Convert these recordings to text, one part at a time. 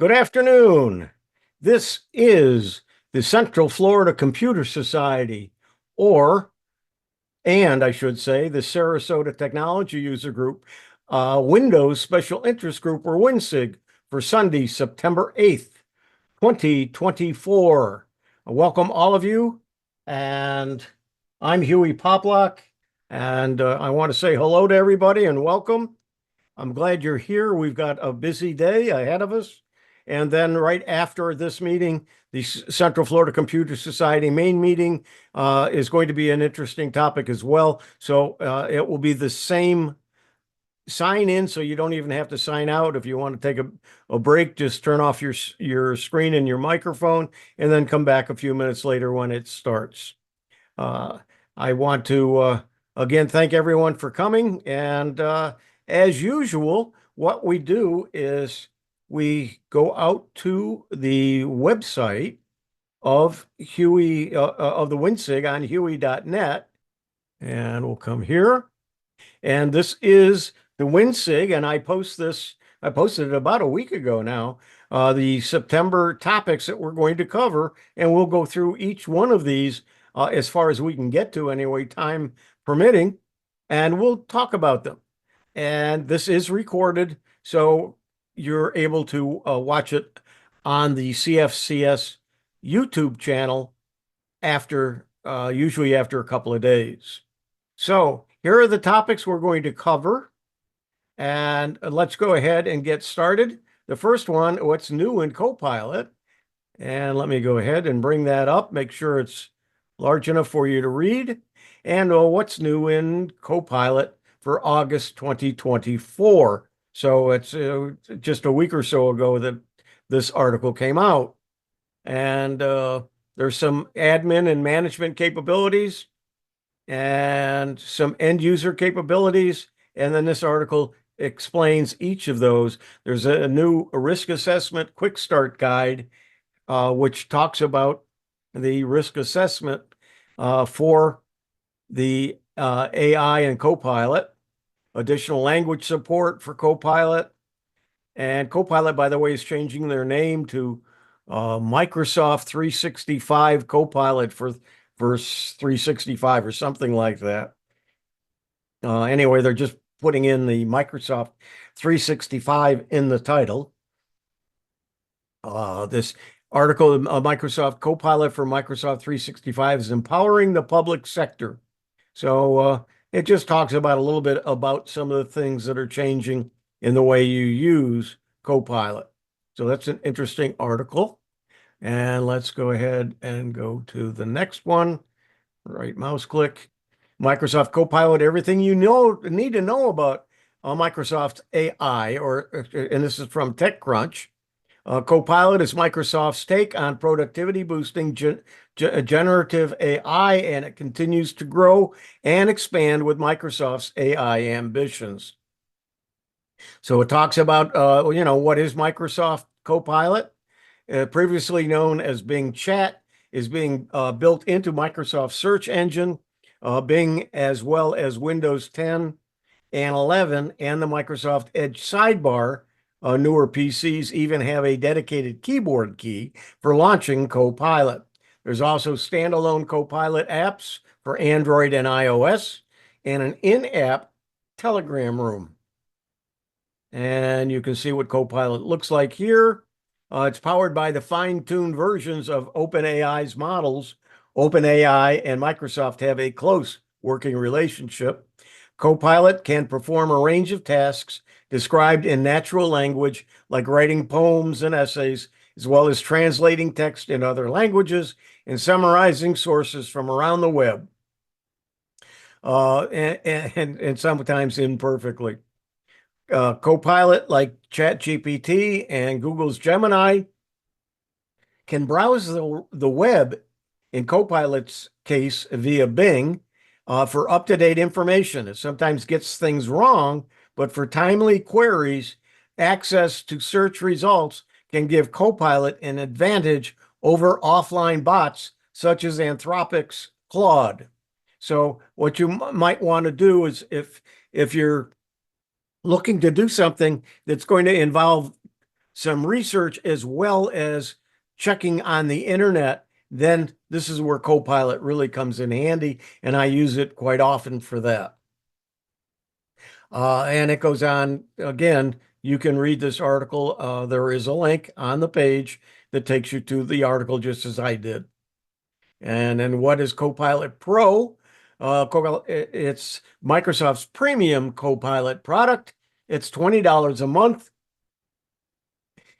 Good afternoon. This is the Central Florida Computer Society, or, and I should say, the Sarasota Technology User Group, Windows Special Interest Group, or WinSIG, for Sunday, September 8th, 2024. Welcome all of you, and I'm Huey Poplock, and I want to say hello to everybody and welcome. I'm glad you're here. We've got a busy day ahead of us. And then right after this meeting, the Central Florida Computer Society main meeting is going to be an interesting topic as well. So it will be the same sign in, so you don't even have to sign out. If you want to take a break, just turn off your screen and your microphone and then come back a few minutes later when it starts. I want to again thank everyone for coming, and as usual, what we do is we go out to the website of Huey of the WinSIG on huey.net, and we'll come here. And this is the WinSIG, and I posted it about a week ago now, the September topics that we're going to cover, and we'll go through each one of these as far as we can get to anyway, time permitting, and we'll talk about them. And this is recorded, so you're able to watch it on the CFCS YouTube channel usually after a couple of days. So here are the topics we're going to cover, and let's go ahead and get started. The first one, what's new in Copilot? And let me go ahead and bring that up, make sure it's large enough for you to read. And what's new in Copilot for August 2024. So it's just a week or so ago that this article came out. And there's some admin and management capabilities and some end user capabilities. And then this article explains each of those. There's a new risk assessment quick start guide, which talks about the risk assessment for the AI and Copilot, additional language support for Copilot. And Copilot, by the way, is changing their name to Microsoft 365 Copilot for 365 or something like that. Anyway, they're just putting in the Microsoft 365 in the title. This article, Microsoft Copilot for Microsoft 365 is empowering the public sector. So it just talks about a little bit about some of the things that are changing in the way you use Copilot. So that's an interesting article. And let's go ahead and go to the next one. Right mouse click. Microsoft Copilot, everything you need to know about Microsoft AI, and this is from TechCrunch. Copilot is Microsoft's take on productivity boosting generative AI, and it continues to grow and expand with Microsoft's AI ambitions. So it talks about, what is Microsoft Copilot? Previously known as Bing Chat, is being built into Microsoft search engine, Bing, as well as Windows 10 and 11, and the Microsoft Edge sidebar. Newer PCs even have a dedicated keyboard key for launching Copilot. There's also standalone Copilot apps for Android and iOS, and an in-app Telegram room. And you can see what Copilot looks like here. It's powered by the fine-tuned versions of OpenAI's models. OpenAI and Microsoft have a close working relationship. Copilot can perform a range of tasks described in natural language, like writing poems and essays, as well as translating text in other languages and summarizing sources from around the web, and sometimes imperfectly. Copilot, like ChatGPT and Google's Gemini, can browse the web, in Copilot's case via Bing, for up-to-date information. It sometimes gets things wrong, but for timely queries, access to search results can give Copilot an advantage over offline bots such as Anthropic's Claude. So what you might want to do is, if you're looking to do something that's going to involve some research as well as checking on the internet, then this is where Copilot really comes in handy, and I use it quite often for that. And it goes on again. You can read this article. There is a link on the page that takes you to the article, just as I did. And then what is Copilot Pro? It's Microsoft's premium Copilot product. It's $20 a month.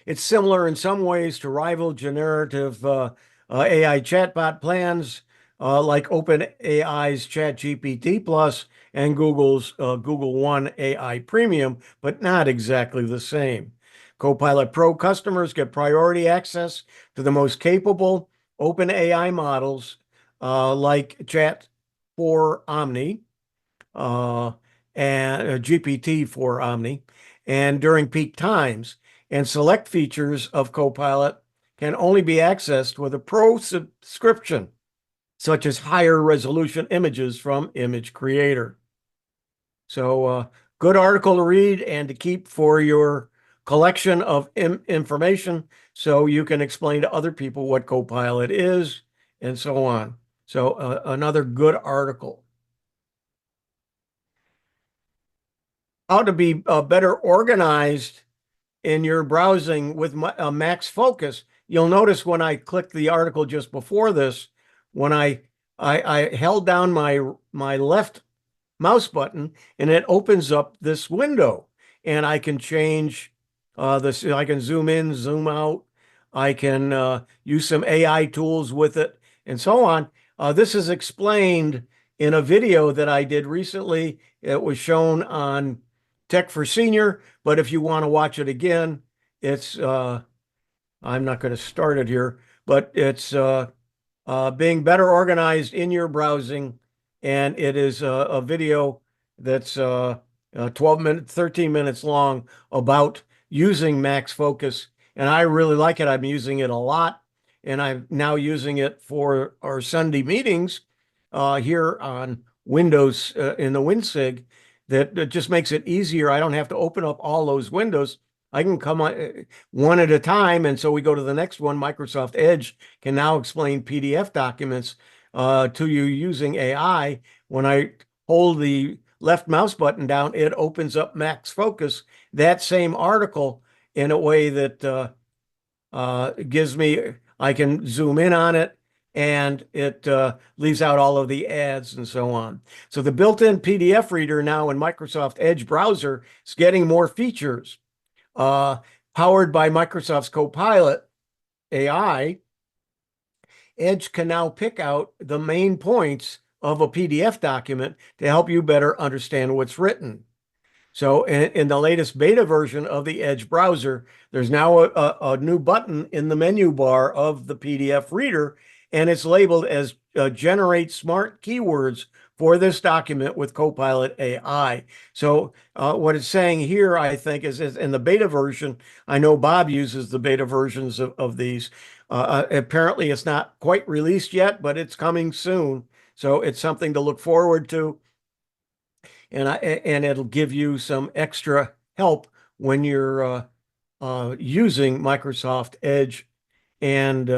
It's similar in some ways to rival generative AI chatbot plans like OpenAI's ChatGPT Plus and Google's Google One AI Premium, but not exactly the same. Copilot Pro customers get priority access to the most capable OpenAI models like Chat for Omni and GPT for Omni, and during peak times. And select features of Copilot can only be accessed with a pro subscription, such as higher resolution images from Image Creator. So, good article to read and to keep for your collection of information so you can explain to other people what Copilot is and so on. So, another good article. How to be better organized in your browsing with MaxFocus. You'll notice when I clicked the article just before this, when I held down my left mouse button, and it opens up this window, and I can change this. I can zoom in, zoom out. I can use some AI tools with it, and so on. This is explained in a video that I did recently. It was shown on Tech for Senior, but if you want to watch it again, it's I'm not going to start it here, but it's being better organized in your browsing, and it is a video that's 12 minutes, 13 minutes long about using MaxFocus, and I really like it. I'm using it a lot, and I'm now using it for our Sunday meetings here on Windows in the WinSIG. That just makes it easier. I don't have to open up all those windows. I can come on one at a time. And so we go to the next one. Microsoft Edge can now explain PDF documents to you using AI. When I hold the left mouse button down, it opens up MaxFocus, that same article, in a way that gives me, I can zoom in on it, and it leaves out all of the ads and so on. So the built-in PDF reader now in Microsoft Edge browser is getting more features. Powered by Microsoft's Copilot AI, Edge can now pick out the main points of a PDF document to help you better understand what's written. So in the latest beta version of the Edge browser, there's now a new button in the menu bar of the PDF reader, and it's labeled as generate smart keywords for this document with Copilot AI. So what it's saying here, I think, is in the beta version, I know Bob uses the beta versions of these. Apparently, it's not quite released yet, but it's coming soon. So it's something to look forward to. And it'll give you some extra help when you're using Microsoft Edge and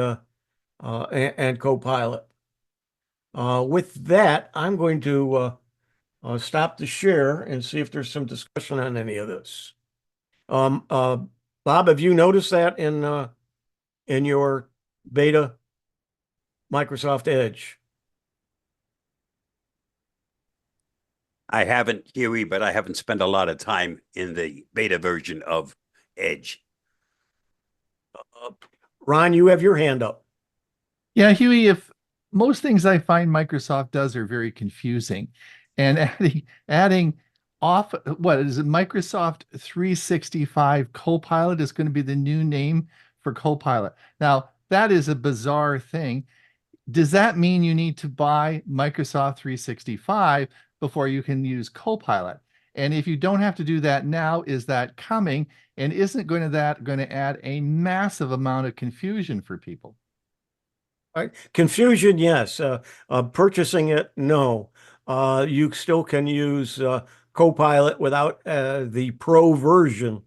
Copilot. With that, I'm going to stop the share and see if there's some discussion on any of this. Bob, have you noticed that in your beta Microsoft Edge? I haven't, Huey, but I haven't spent a lot of time in the beta version of Edge. Ron, you have your hand up. Yeah, Huey, if most things I find Microsoft does are very confusing, and adding off, what is it, Microsoft 365 Copilot is going to be the new name for Copilot. Now, that is a bizarre thing. Does that mean you need to buy Microsoft 365 before you can use Copilot? And if you don't have to do that now, is that coming? And isn't going to add a massive amount of confusion for people? Right. Confusion, yes. Purchasing it, no. You still can use Copilot without the Pro version.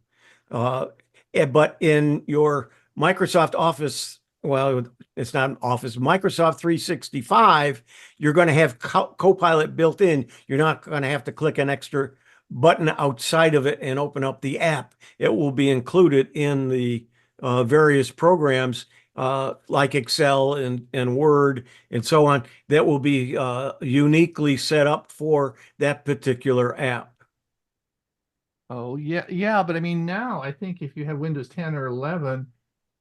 but in your Microsoft Office, well, it's not an Office, Microsoft 365, you're going to have Copilot built in. You're not going to have to click an extra button outside of it and open up the app. It will be included in the various programs like Excel and Word and so on that will be uniquely set up for that particular app. Oh yeah, but I mean now I think if you have Windows 10 or 11,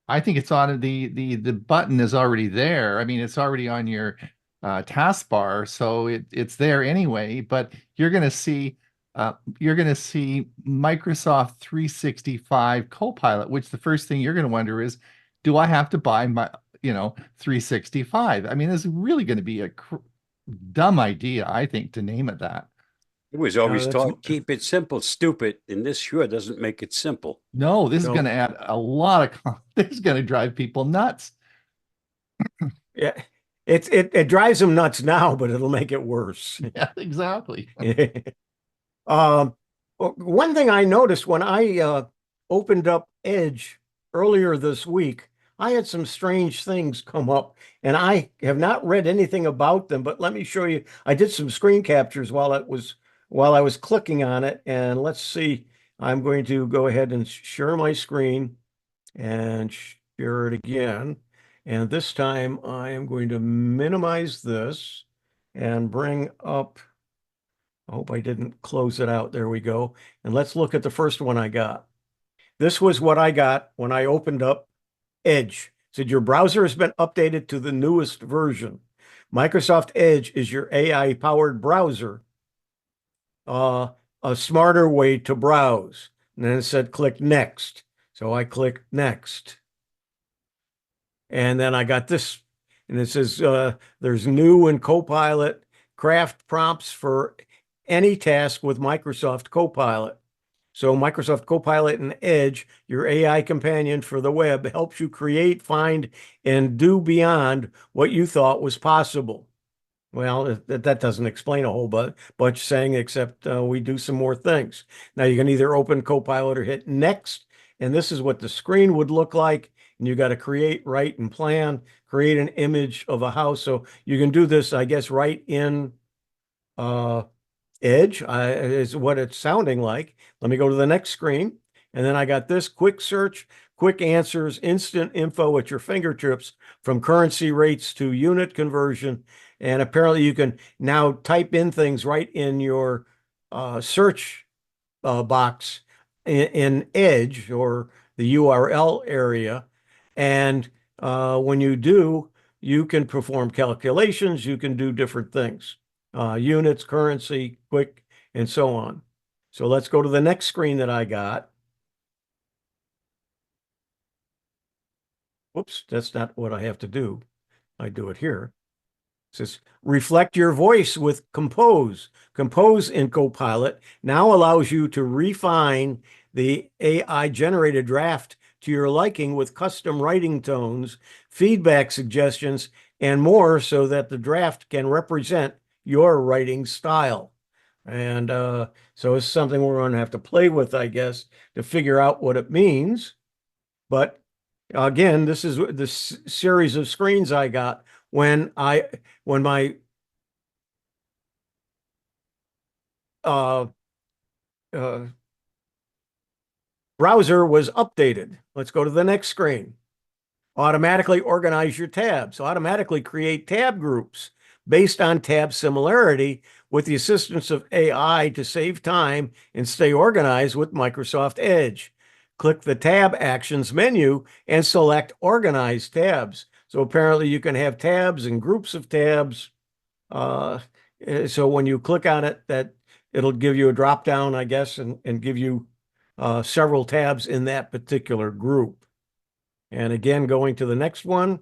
I think it's on the button is already there. I mean it's already on your taskbar, so it's there anyway. But you're gonna see Microsoft 365 Copilot, which the first thing you're gonna wonder is, do I have to buy my 365? I mean, it's really going to be a dumb idea, I think, to name it that. It was always that's- taught, keep it simple, stupid, and this sure doesn't make it simple. No, this is No. going to add a lot of this is going to drive people nuts. Yeah, it drives them nuts now, but it'll make it worse. Yeah, exactly. One thing I noticed when I opened up Edge earlier this week, I had some strange things come up, and I have not read anything about them. But let me show you. I did some screen captures while I was clicking on it, and let's see. I'm going to go ahead and share my screen and share it again. And this time I am going to minimize this and bring up. I hope I didn't close it out. There we go. And let's look at the first one I got. This was what I got when I opened up Edge. It said your browser has been updated to the newest version. Microsoft Edge is your AI-powered browser, a smarter way to browse. And then it said click next. So I clicked next. And then I got this, and it says there's new in Copilot craft prompts for any task with Microsoft Copilot. So Microsoft Copilot and Edge, your AI companion for the web, helps you create, find, and do beyond what you thought was possible. Well, that doesn't explain a whole bunch saying, except we do some more things. Now you can either open Copilot or hit next, and this is what the screen would look like. And you got to create, write, and plan, create an image of a house. So you can do this, I guess, right in Edge is what it's sounding like. Let me go to the next screen. And then I got this quick search, quick answers, instant info at your fingertips from currency rates to unit conversion. And apparently you can now type in things right in your search box in Edge or the URL area. And when you do, you can perform calculations, you can do different things. Units, currency, quick, and so on. So let's go to the next screen that I got. Whoops, that's not what I have to do. I do it here. It says, reflect your voice with Compose. Compose in Copilot now allows you to refine the AI-generated draft to your liking with custom writing tones, feedback suggestions, and more so that the draft can represent your writing style. And so it's something we're going to have to play with, I guess, to figure out what it means. But again, this is the series of screens I got when my browser was updated. Let's go to the next screen. Automatically organize your tabs. Automatically create tab groups based on tab similarity with the assistance of AI to save time and stay organized with Microsoft Edge. Click the Tab Actions menu and select Organize Tabs. So apparently you can have tabs and groups of tabs. So when you click on it, it'll give you a drop down, I guess, and give you several tabs in that particular group. And again, going to the next one,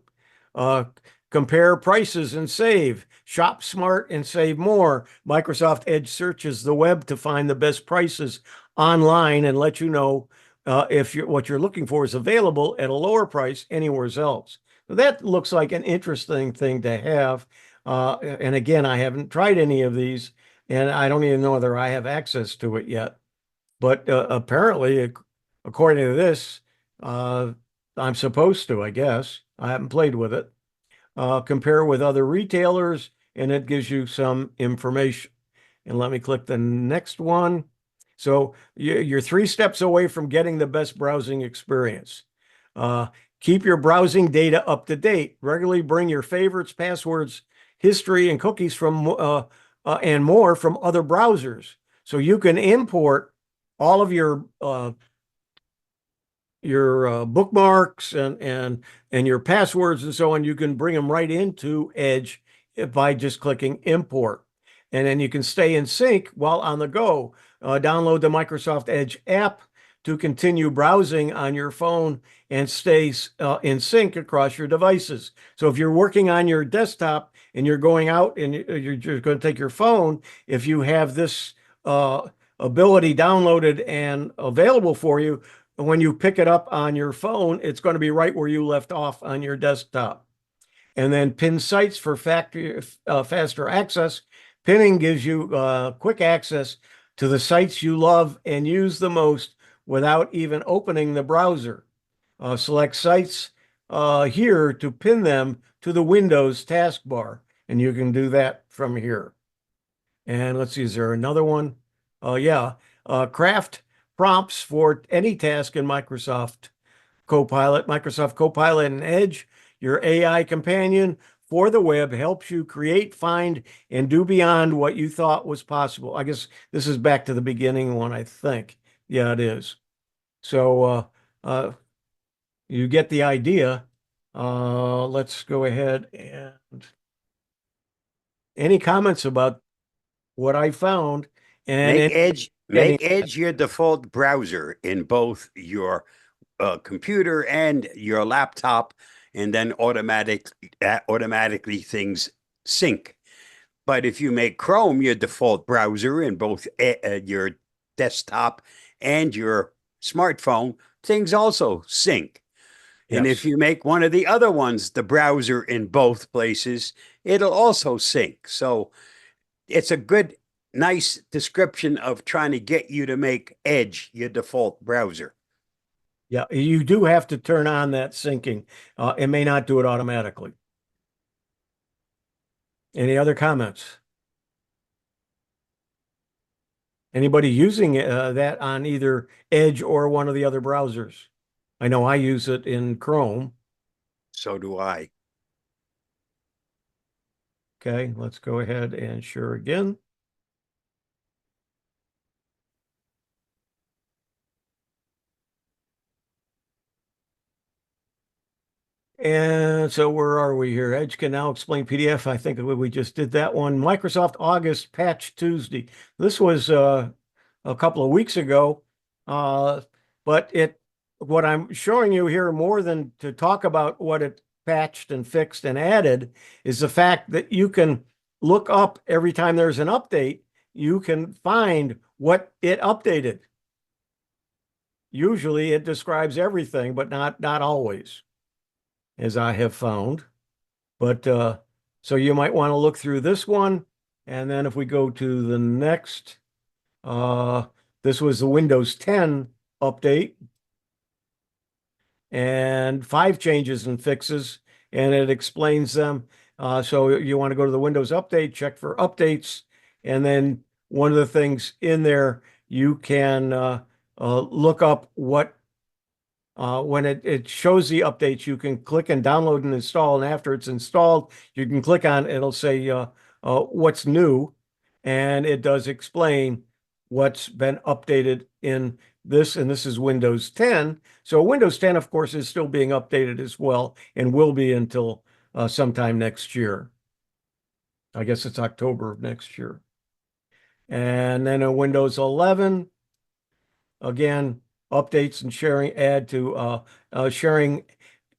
compare prices and save. Shop smart and save more. Microsoft Edge searches the web to find the best prices online and let you know if what you're looking for is available at a lower price anywhere else. So that looks like an interesting thing to have. And again, I haven't tried any of these, and I don't even know whether I have access to it yet. But apparently, according to this, I'm supposed to, I guess. I haven't played with it. Compare with other retailers, and it gives you some information. And let me click the next one. So you're 3 steps away from getting the best browsing experience. Uh, Keep your browsing data up to date. Regularly bring your favorites, passwords, history, and cookies from and more from other browsers. So you can import all of your bookmarks and your passwords and so on. You can bring them right into Edge by just clicking import. And then you can stay in sync while on the go. Download the Microsoft Edge app to continue browsing on your phone and stay in sync across your devices. So if you're working on your desktop and you're going out and you're just going to take your phone, if you have this ability downloaded and available for you, when you pick it up on your phone, it's going to be right where you left off on your desktop. And then pin sites for faster access. Pinning gives you quick access to the sites you love and use the most without even opening the browser. Select sites here to pin them to the Windows taskbar, and you can do that from here. And let's see, is there another one? Yeah, craft prompts for any task in Microsoft Copilot. Microsoft Copilot and Edge, your AI companion for the web, helps you create, find, and do beyond what you thought was possible. I guess this is back to the beginning one, I think. Yeah, it is. So you get the idea. Let's go ahead and any comments about what I found and Make Edge your default browser in both your computer and your laptop, and then automatically things sync. But if you make Chrome your default browser in both your desktop and your smartphone, things also sync. And if you make one of the other ones the browser in both places, it'll also sync. So it's a good, nice description of trying to get you to make Edge your default browser. Yeah, you do have to turn on that syncing. It may not do it automatically. Any other comments? Anybody using that on either Edge or one of the other browsers? I know I use it in Chrome. So do I. Okay, let's go ahead and share again. And so where are we here? Edge can now explain PDF. I think we just did that one. Microsoft August Patch Tuesday. This was a couple of weeks ago, but what I'm showing you here more than to talk about what it patched and fixed and added is the fact that you can look up every time there's an update. You can find what it updated. Usually it describes everything, but not always, as I have found. But so you might want to look through this one. And then if we go to the next, this was the Windows 10 update and 5 changes and fixes, and it explains them. So you want to go to the Windows update, check for updates. And then one of the things in there, you can look up what when it shows the updates, you can click and download and install. And after it's installed, you can click on it'll say what's new. And it does explain what's been updated in this. And this is Windows 10. So Windows 10, of course, is still being updated as well and will be until sometime next year. I guess it's October of next year. And then a Windows 11, again, updates and sharing, add to sharing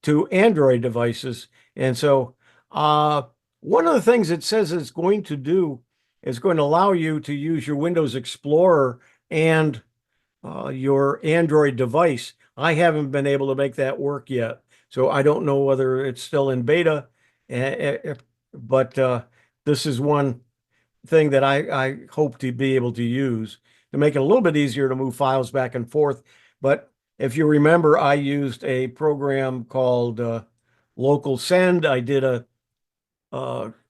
to Android devices. And so one of the things it says it's going to do is going to allow you to use your Windows Explorer and your Android device. I haven't been able to make that work yet, so I don't know whether it's still in beta, but this is one thing that I hope to be able to use to make it a little bit easier to move files back and forth. But if you remember, I used a program called Local Send. I did a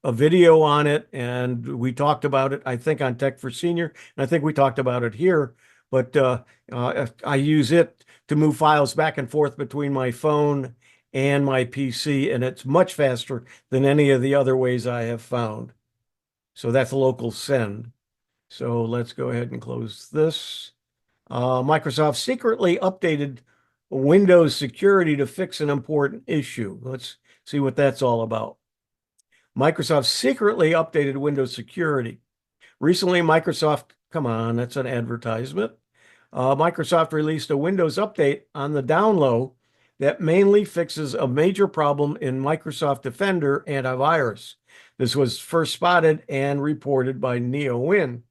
video on it, and we talked about it, I think, on Tech for Senior, and I think we talked about it here. But I use it to move files back and forth between my phone and my PC, and it's much faster than any of the other ways I have found. So that's Local Send. So let's go ahead and close this. Microsoft secretly updated Windows security to fix an important issue. Let's see what that's all about. Microsoft secretly updated Windows security. Recently, Microsoft, come on, that's an advertisement. Microsoft released a Windows update on the down low that mainly fixes a major problem in Microsoft Defender antivirus. This was first spotted and reported by NeoWin.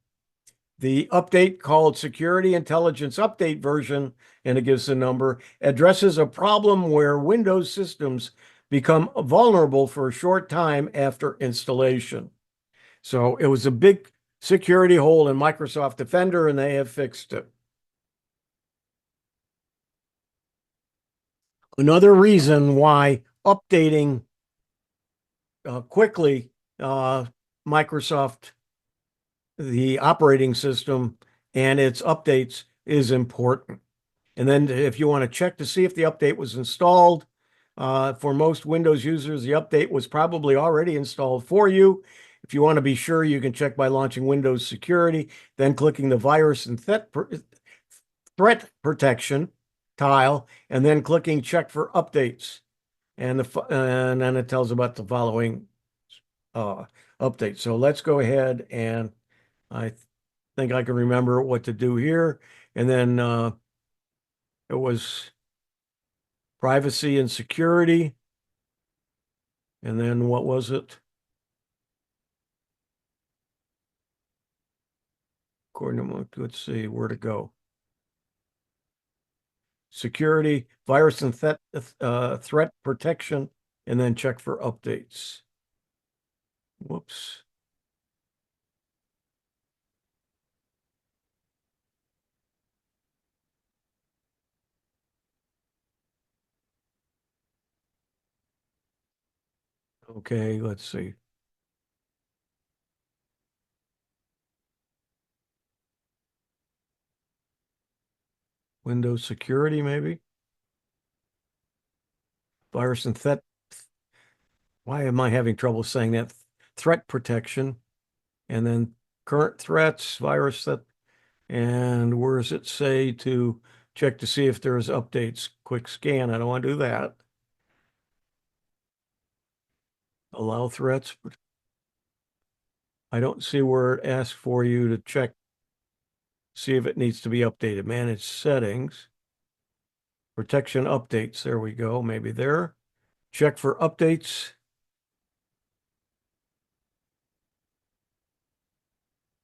The update, called Security Intelligence Update version, and it gives the number, addresses a problem where Windows systems become vulnerable for a short time after installation. So it was a big security hole in Microsoft Defender, and they have fixed it. Another reason why updating quickly Microsoft, the operating system, and its updates is important. And then if you want to check to see if the update was installed, for most Windows users, the update was probably already installed for you. If you want to be sure, you can check by launching Windows Security, then clicking the Virus and Threat Protection tile, and then clicking Check for Updates. And then it tells about the following updates. So let's go ahead, and I think I can remember what to do here. And then it was privacy and security. And then what was it? According to, let's see, where to go. Security, virus and threat protection, and then check for updates. Whoops. Okay, let's see. Windows security, maybe. Virus and threat. Why am I having trouble saying that? Threat protection, and then current threats, virus that, and where does it say to check to see if there's updates? Quick scan. I don't want to do that. Allow threats. I don't see where it asks for you to check, see if it needs to be updated. Manage settings. Protection updates. There we go. Maybe there. Check for updates.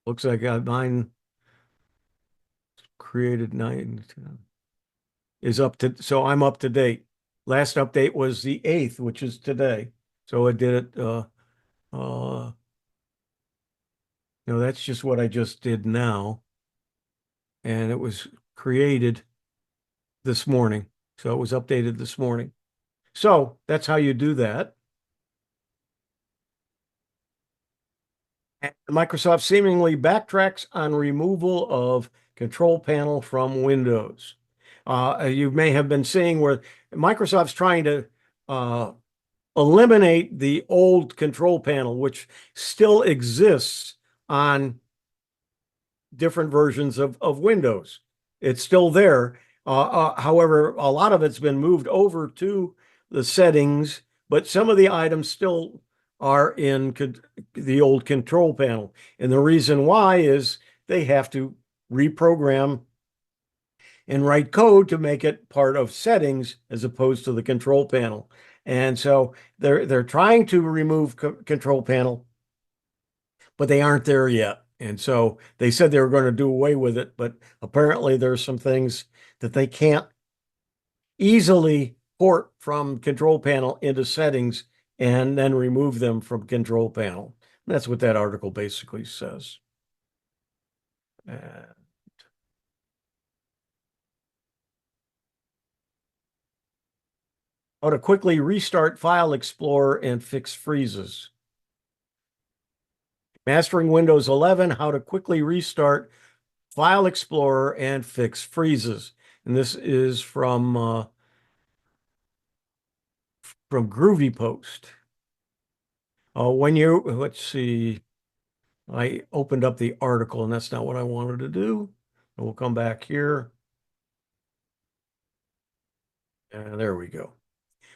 Looks like I got mine created 9 is up to, so I'm up to date. Last update was the 8th, which is today. So I did it, no, that's just what I just did now. And it was created this morning. So it was updated this morning. So that's how you do that. And Microsoft seemingly backtracks on removal of control panel from Windows. You may have been seeing where Microsoft's trying to eliminate the old control panel, which still exists on different versions of Windows. It's still there. However, a lot of it's been moved over to the settings, but some of the items still are in the old control panel. And the reason why is they have to reprogram and write code to make it part of settings as opposed to the control panel. And so they're trying to remove control panel, but they aren't there yet. And so they said they were going to do away with it, but apparently there's some things that they can't easily port from control panel into settings and then remove them from control panel. And that's what that article basically says. How to quickly restart File Explorer and fix freezes. Mastering Windows 11, how to quickly restart File Explorer and fix freezes. And this is from Groovy Post. Let's see, I opened up the article and that's not what I wanted to do. And we'll come back here. And there we go.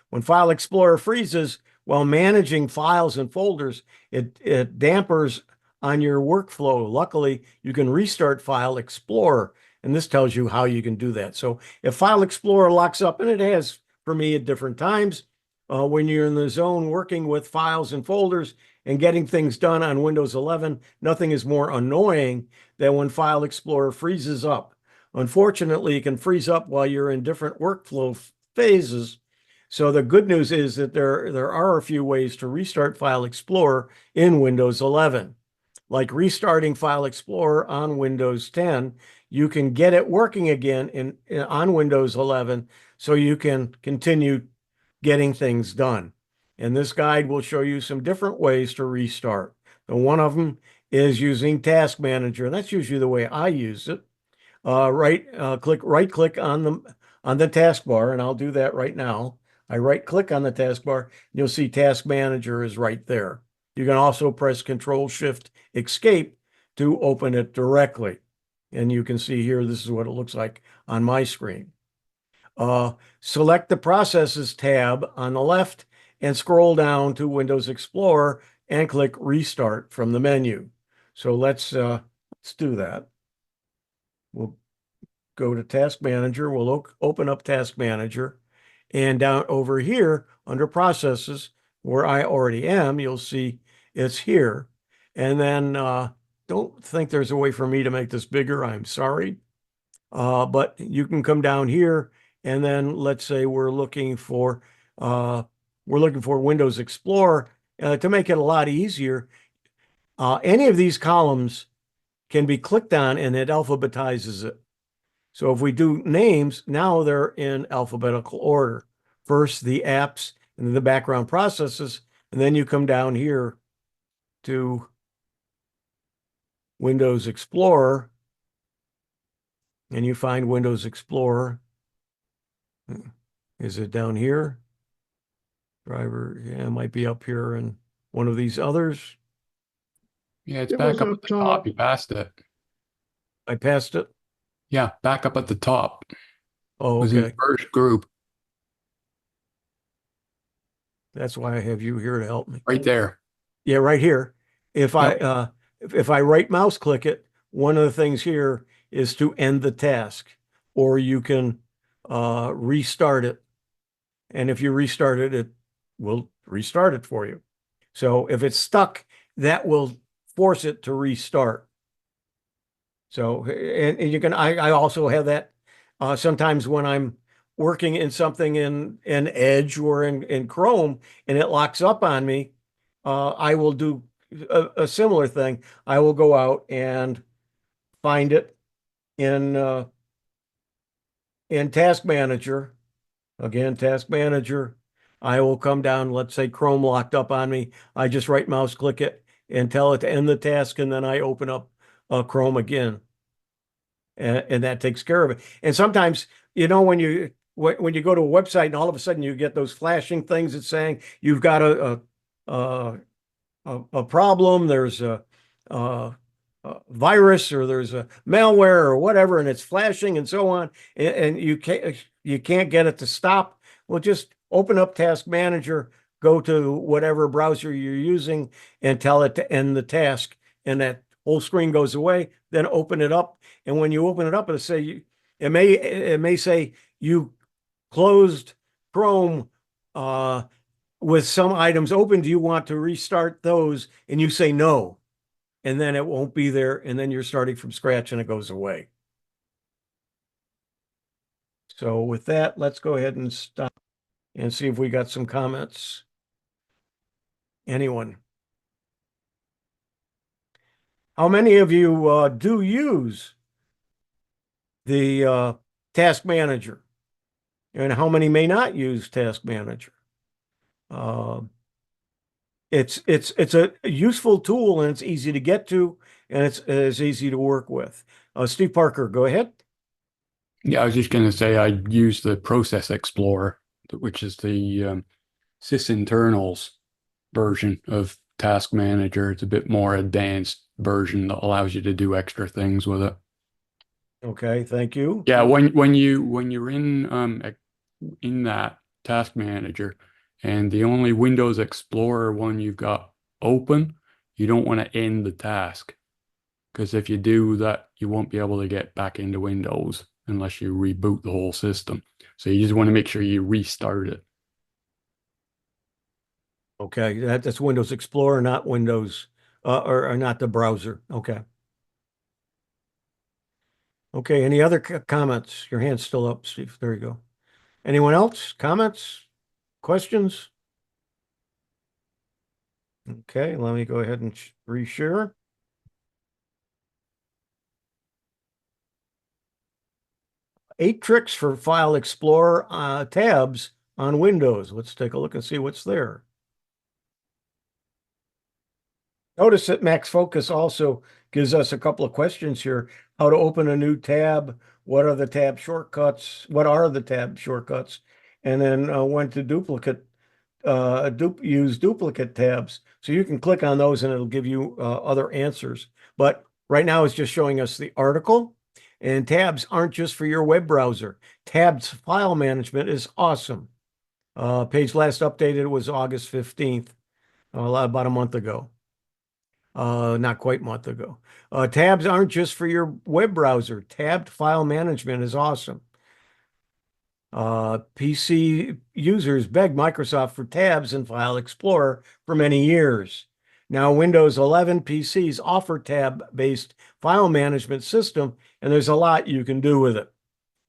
When File Explorer freezes while managing files and folders, it dampers on your workflow. Luckily, you can restart File Explorer, and this tells you how you can do that. So if File Explorer locks up, and it has for me at different times, when you're in the zone working with files and folders and getting things done on Windows 11, nothing is more annoying than when File Explorer freezes up. Unfortunately, it can freeze up while you're in different workflow phases. So the good news is that there are a few ways to restart File Explorer in Windows 11. Like restarting File Explorer on Windows 10, you can get it working again on Windows 11 so you can continue getting things done. And this guide will show you some different ways to restart. And one of them is using Task Manager. That's usually the way I use it. Right click on the taskbar, and I'll do that right now. I right click on the taskbar, you'll see Task Manager is right there. You can also press Control Shift Escape to open it directly. And you can see here, this is what it looks like on my screen. Select the Processes tab on the left and scroll down to Windows Explorer and click Restart from the menu. So let's do that. We'll go to Task Manager. We'll open up Task Manager. And down over here under Processes, where I already am, you'll see it's here. And then don't think there's a way for me to make this bigger. I'm sorry. But you can come down here, and then let's say we're looking for Windows Explorer. To make it a lot easier, any of these columns can be clicked on and it alphabetizes it. So if we do names, now they're in alphabetical order. First the apps and then the background processes, and then you come down here to Windows Explorer and you find Windows Explorer. Is it down here? Driver, yeah, it might be up here in one of these others. Yeah, it's It back was up up at the top. You passed it. I passed it. Yeah, back up at the top. It Oh, was in the okay. first group, That's why I have you here to help me. right there. Yeah, right here. If Yep. if I right mouse click it, one of the things here is to end the task, or you can restart it. And if you restart it, it will restart it for you. So if it's stuck, that will force it to restart. So, and you can, I also have that sometimes when I'm working in something in Edge or in Chrome and it locks up on me, I will do a similar thing. I will go out and find it in Task Manager. Again, Task Manager. I will come down, let's say Chrome locked up on me. I just right mouse click it and tell it to end the task, and then I open up Chrome again. And that takes care of it. And sometimes, you know, when you go to a website and all of a sudden you get those flashing things that's saying you've got a problem, there's a virus or there's a malware or whatever, and it's flashing and so on, and you can't get it to stop. Well, just open up Task Manager, go to whatever browser you're using, and tell it to end the task, and that whole screen goes away. Then open it up, and when you open it up, it may say you closed Chrome with some items open. Do you want to restart those? And you say no, and then it won't be there, and then you're starting from scratch, and it goes away. So with that, let's go ahead and stop and see if we got some comments. Anyone? How many of you do use the Task Manager? and how many may not use Task Manager. It's a useful tool, and it's easy to get to, and it's easy to work with. Steve Parker, go ahead. Yeah, I was just going to say I use the Process Explorer, which is the sysinternals version of Task Manager. It's a bit more advanced version that allows you to do extra things with it. Okay, thank you. Yeah, when you're in that Task Manager and the only Windows Explorer one you've got open, you don't want to end the task, because if you do that, you won't be able to get back into Windows unless you reboot the whole system. So you just want to make sure you restart it. Okay, that's Windows Explorer, not Windows, or not the browser. Okay. Okay, any other comments? Your hand's still up, Steve. There you go. Anyone else? Comments? Questions? Okay, let me go ahead and reshare. Eight tricks for File Explorer tabs on Windows. Let's take a look and see what's there. Notice that MaxFocus also gives us a couple of questions here. How to open a new tab? What are the tab shortcuts? What are the tab shortcuts? And then when to use duplicate tabs. So you can click on those and it'll give you other answers. But right now it's just showing us the article. And tabs aren't just for your web browser. Tabs file management is awesome. Page last updated was August 15th, about a month ago. Not quite a month ago. Tabs aren't just for your web browser. Tabbed file management is awesome. PC users begged Microsoft for tabs in File Explorer for many years. Now, Windows 11 PCs offer tab-based file management system, and there's a lot you can do with it.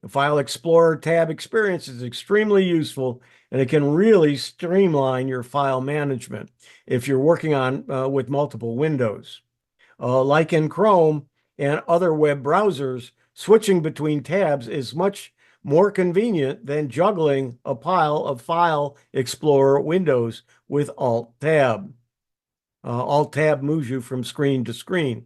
The File Explorer tab experience is extremely useful, and it can really streamline your file management if you're working on with multiple windows. Like in Chrome and other web browsers, switching between tabs is much more convenient than juggling a pile of File Explorer windows with Alt-Tab. Alt-Tab moves you from screen to screen.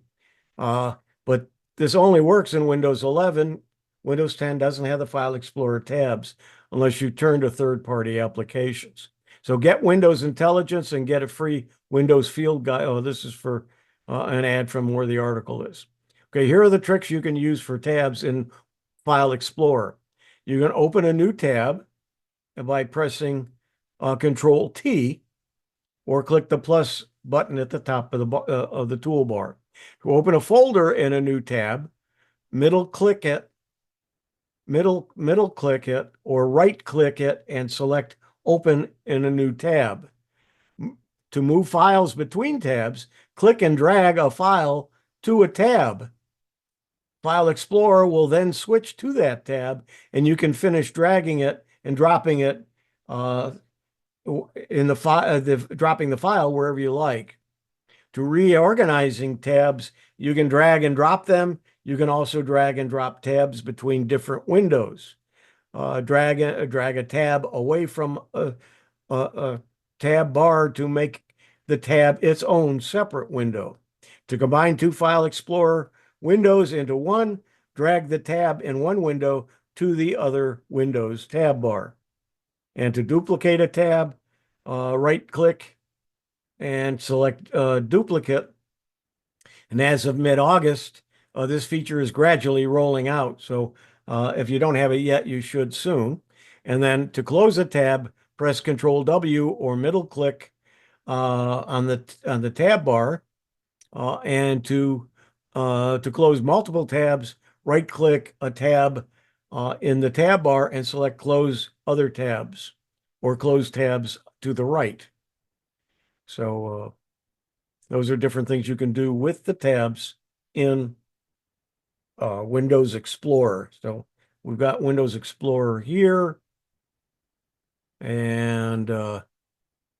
But this only works in Windows 11. Windows 10 doesn't have the File Explorer tabs unless you turn to third-party applications. So get Windows Intelligence and get a free Windows Field Guide. Oh, this is for an ad from where the article is. Okay, here are the tricks you can use for tabs in File Explorer. You can open a new tab by pressing Control T or click the plus button at the top of the toolbar. To open a folder in a new tab, middle click it or right click it and select Open in a new tab. To move files between tabs, click and drag a file to a tab. File Explorer will then switch to that tab, and you can finish dragging it and dropping it in the file, dropping the file wherever you like. To reorganizing tabs, you can drag and drop them. You can also drag and drop tabs between different windows. Drag a tab away from a tab bar to make the tab its own separate window. To combine two File Explorer windows into one, drag the tab in one window to the other window's tab bar. And to duplicate a tab, right-click and select Duplicate. And as of mid-August, this feature is gradually rolling out. So if you don't have it yet, you should soon. And then to close a tab, press Control W or middle click on the tab bar. And to close multiple tabs, right click a tab in the tab bar and select Close Other Tabs or Close Tabs to the right. So those are different things you can do with the tabs in Windows Explorer. So we've got Windows Explorer here. And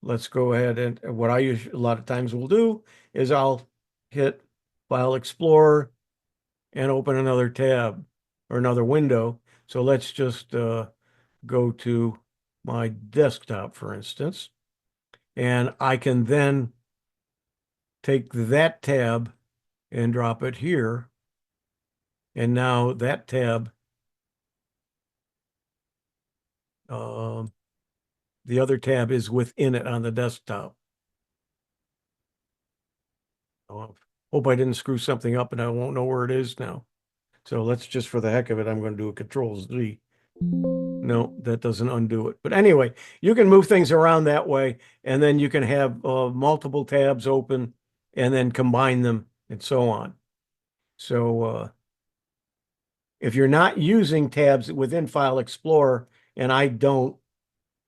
let's go ahead and what I a lot of times will do is I'll hit File Explorer and open another tab or another window. So let's just go to my desktop, for instance, and I can then take that tab and drop it here. And now that tab, the other tab is within it on the desktop. Oh, hope I didn't screw something up and I won't know where it is now. So let's just, for the heck of it, I'm going to do a Control-Z. No, that doesn't undo it. But anyway, you can move things around that way, and then you can have multiple tabs open and then combine them and so on. So if you're not using tabs within File Explorer, and I don't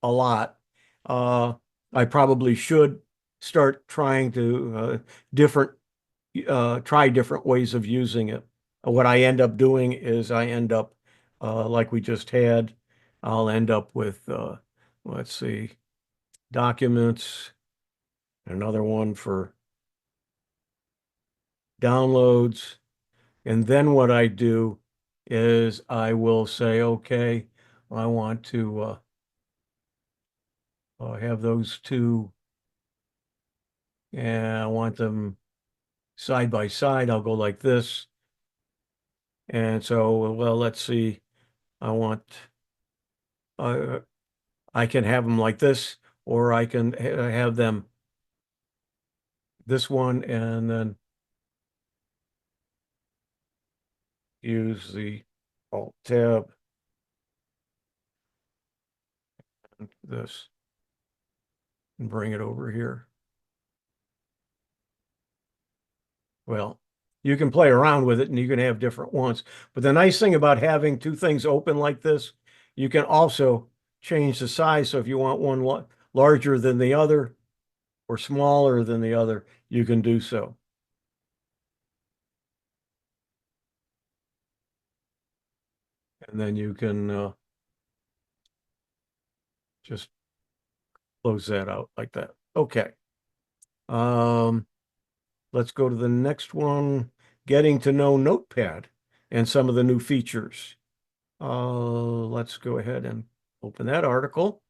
a lot, I probably should start trying to try different ways of using it. What I end up doing is I end up, like we just had, I'll end up with, let's see, documents, another one for downloads. And then what I do is I will say, okay, I want to have those two, and I want them side by side. I'll go like this. And so, well, let's see, I want, I can have them like this, or I can have them this one and then use the Alt tab and this and bring it over here. Well, you can play around with it and you can have different ones. But the nice thing about having two things open like this, you can also change the size. So if you want one larger than the other or smaller than the other, you can do so. And then you can just close that out like that. Okay. Let's go to the next one, getting to know Notepad and some of the new features. Let's go ahead and open that article.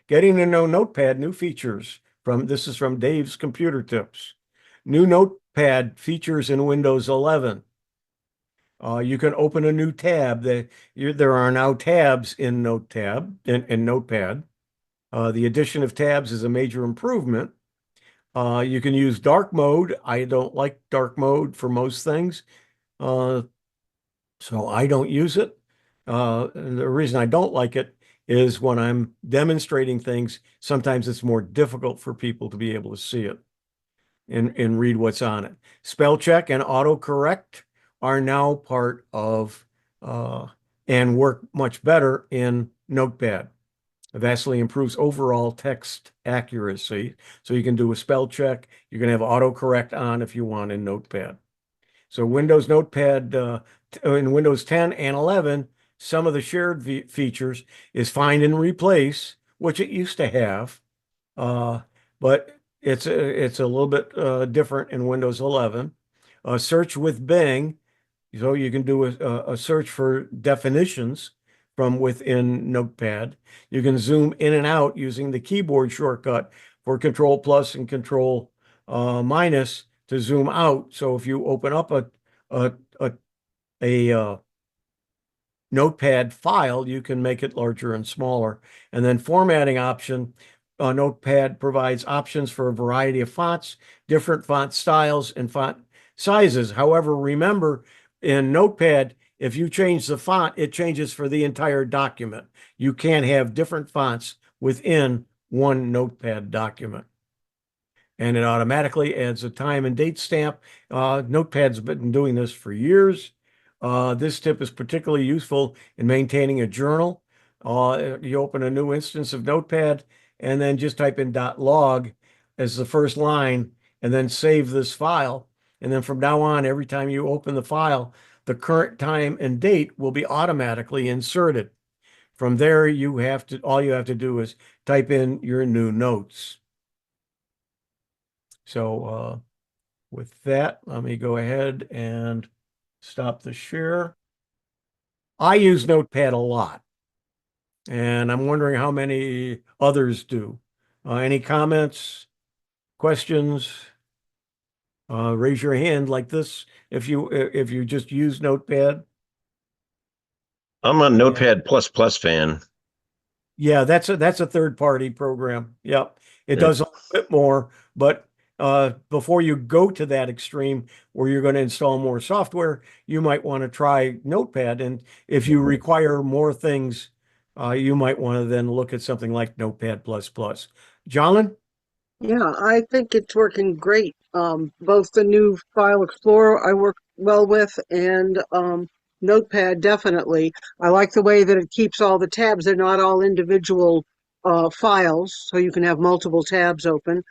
Getting to know Notepad, new features. This is from Dave's Computer Tips. New Notepad features in Windows 11. You can open a new tab. There are now tabs in Notepad. The addition of tabs is a major improvement. You can use dark mode. I don't like dark mode for most things, so I don't use it. And the reason I don't like it is when I'm demonstrating things, sometimes it's more difficult for people to be able to see it and read what's on it. Spell check and autocorrect are now part of and work much better in Notepad. It vastly improves overall text accuracy. So you can do a spell check. You can have autocorrect on if you want in Notepad. So Windows Notepad in Windows 10 and 11, some of the shared features is find and replace, which it used to have, but it's a little bit different in Windows 11. Search with Bing, so you can do a search for definitions from within Notepad. You can zoom in and out using the keyboard shortcut for Control plus and Control minus to zoom out. So if you open up a Notepad file, you can make it larger and smaller. And then formatting option, Notepad provides options for a variety of fonts, different font styles and font sizes. However, remember in Notepad, if you change the font, it changes for the entire document. You can't have different fonts within one Notepad document. And it automatically adds a time and date stamp. Notepad's been doing this for years. This tip is particularly useful in maintaining a journal. You open a new instance of Notepad and then just type in .log as the first line and then save this file. And then from now on, every time you open the file, the current time and date will be automatically inserted. From there, all you have to do is type in your new notes. So with that, let me go ahead and stop the share. I use Notepad a lot. And I'm wondering how many others do. Any comments, questions? Raise your hand like this if you just use Notepad. I'm a Notepad plus plus fan. Yeah, that's a third party program. Yep. It Yeah. does a little bit more, but before you go to that extreme where you're going to install more software, you might want to try Notepad. And if you require more things, you might want to then look at something like Notepad plus plus. Jolyn? Yeah, I think it's working great. Both the new File Explorer I work well with and Notepad definitely. I like the way that it keeps all the tabs. They're not all individual files, so you can have multiple tabs open.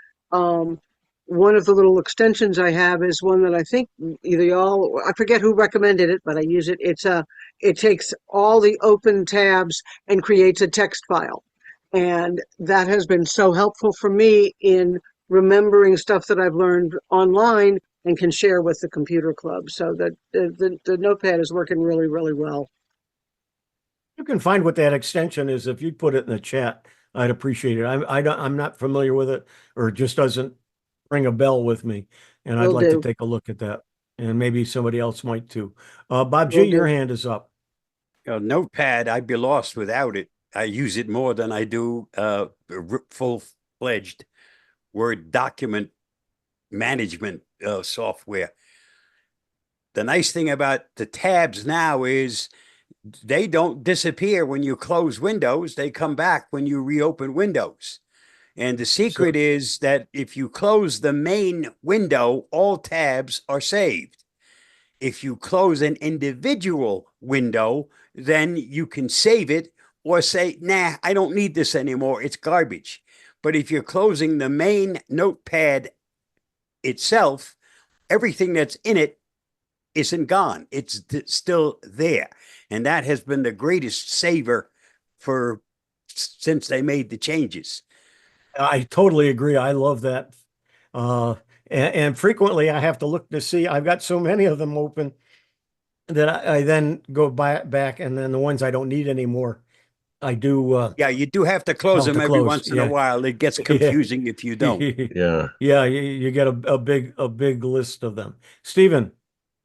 One of the little extensions I have is one that I think either y'all, I forget who recommended it, but I use it. It takes all the open tabs and creates a text file. And that has been so helpful for me in remembering stuff that I've learned online and can share with the computer club. So that the Notepad is working really, really well. You can find what that extension is if you'd put it in the chat. I'd appreciate it. I'm not familiar with it, or it just doesn't ring a bell with me. And I'd Will like to do. take a look at that. And maybe somebody else might too. Bob G, Will your do. hand is up. Notepad, I'd be lost without it. I use it more than I do full-fledged Word document management software. The nice thing about the tabs now is they don't disappear when you close Windows. They come back when you reopen Windows. And the secret is that if you close the main window, all tabs are saved. If you close an individual window, then you can save it or say, nah, I don't need this anymore. It's garbage. But if you're closing the main Notepad itself, everything that's in it isn't gone. It's still there. And that has been the greatest saver since they made the changes. I totally agree. I love that. And frequently I have to look to see, I've got so many of them open that I then go back, and then the ones I don't need anymore, I do. Yeah, you do have to close Tell them to every close, once in yeah. a while. It gets Yeah. confusing if you don't. Yeah. Yeah, you get a big list of them. Stephen,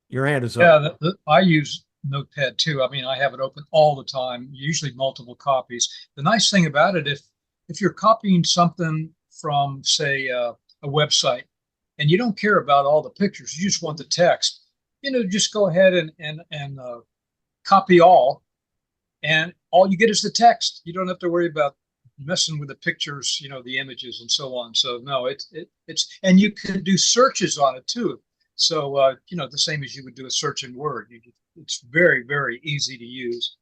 your hand is Yeah, up. I use Notepad too. I mean, I have it open all the time, usually multiple copies. The nice thing about it, if you're copying something from, say, a website, and you don't care about all the pictures, you just want the text, just go ahead and copy all, and all you get is the text. You don't have to worry about messing with the pictures, the images and so on. So no, it's and you can do searches on it too. So the same as you would do a search in Word. It's very, very easy to use.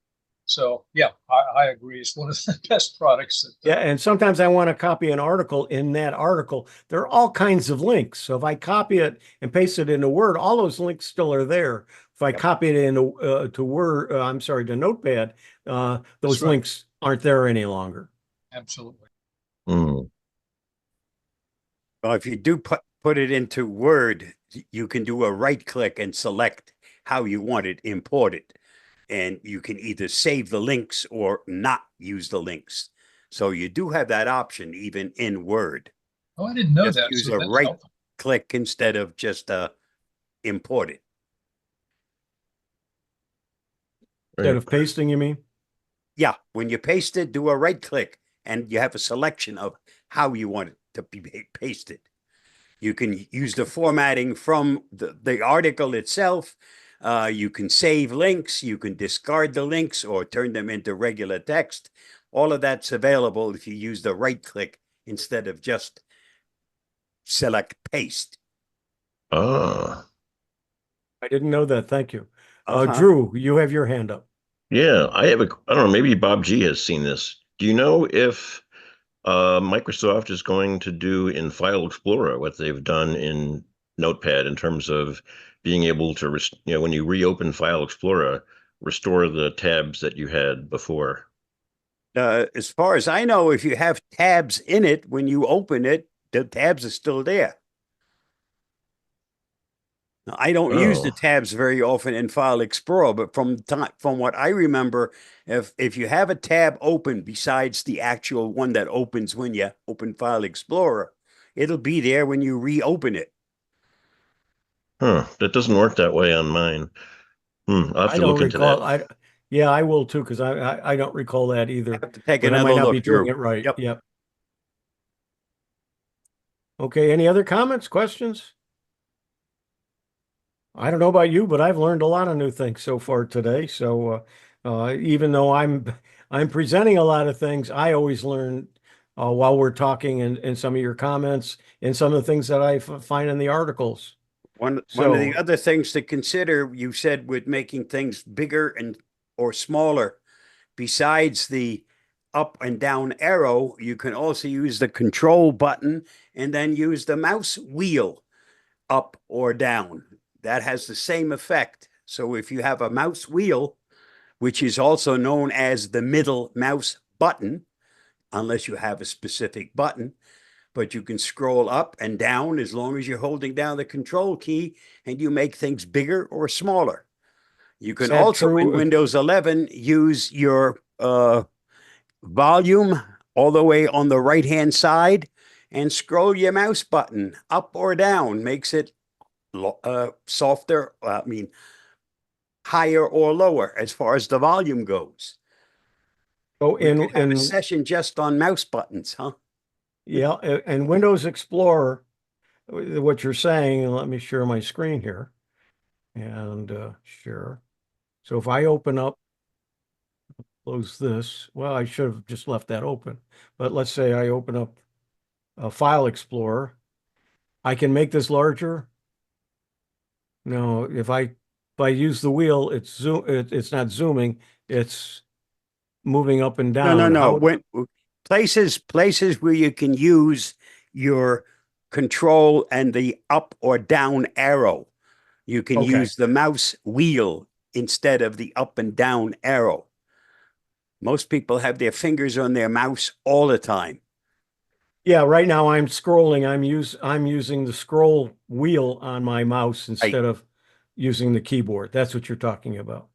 So yeah, I agree. It's one of the best products. Yeah, and sometimes I want to copy an article. In that article, there are all kinds of links. So if I copy it and paste it into Word, all those links still are there. If I copy it into to Word, to Notepad, those right. links aren't there any longer. Absolutely. Mm. Well, if you do put it into Word, you can do a right click and select how you want it imported. And you can either save the links or not use the links. So you do have that option even in Word. Oh, I didn't know Just that. use So a that's right helpful. click instead of just import it. Instead of pasting, you mean? Yeah, when you paste it, do a right click and you have a selection of how you want it to be pasted. You can use the formatting from the article itself. You can save links. You can discard the links or turn them into regular text. All of that's available if you use the right click instead of just select paste. Ah. I didn't know that. Thank you. Uh-huh. Drew, you have your hand up. Yeah. I don't know, maybe Bob G has seen this. Do you know if Microsoft is going to do in File Explorer what they've done in Notepad in terms of being able to, when you reopen File Explorer, restore the tabs that you had before? As far as I know, if you have tabs in it, when you open it, the tabs are still there. Now, I don't use the Oh. tabs very often in File Explorer, but from what I remember, if you have a tab open besides the actual one that opens when you open File Explorer, it'll be there when you reopen it. Huh. That doesn't work that way on mine. I'll have I to don't look into recall. that. Yeah, I will too, because I don't recall that either. Have to take But I another might not be look, doing Drew. it right. Yep. Yep. Okay, any other comments, questions? I don't know about you, but I've learned a lot of new things so far today. So even though I'm presenting a lot of things, I always learn while we're talking and some of your comments and some of the things that I find in the articles. One of the So other things to consider, you said, with making things bigger or smaller, besides the up and down arrow, you can also use the control button and then use the mouse wheel up or down. That has the same effect. So if you have a mouse wheel, which is also known as the middle mouse button, unless you have a specific button, but you can scroll up and down as long as you're holding down the control key, and you make things bigger or smaller. You is can that also in true? Windows 11 use your volume all the way on the right hand side and scroll your mouse button up or down. Makes it softer, higher or lower as far as the volume goes. Oh, We could have a session just on mouse buttons, huh? yeah, and Windows Explorer, what you're saying, and let me share my screen here and share. So if I open up, close this, well, I should have just left that open, but let's say I open up a File Explorer. I can make this larger. No, if I use the wheel, it's not zooming, it's moving up and No, down. no. How, When places where you can use your control and the up or down arrow, you can okay. use the mouse wheel instead of the up and down arrow. Most people have their fingers on their mouse all the time. Yeah, right now I'm scrolling. I'm using the scroll wheel on my mouse instead of using the keyboard. That's what you're talking about.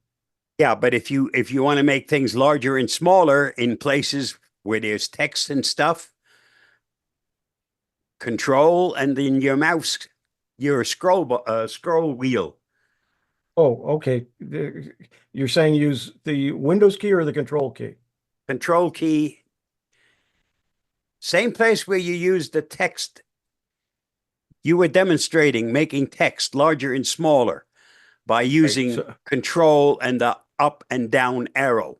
Yeah, but if you want to make things larger and smaller in places where there's text and stuff, control and then your mouse, your scroll wheel. Oh, okay. You're saying use the Windows key or the control key? Control key. Same place where you use the text. You were demonstrating making text larger and smaller by using So, control and the up and down arrow.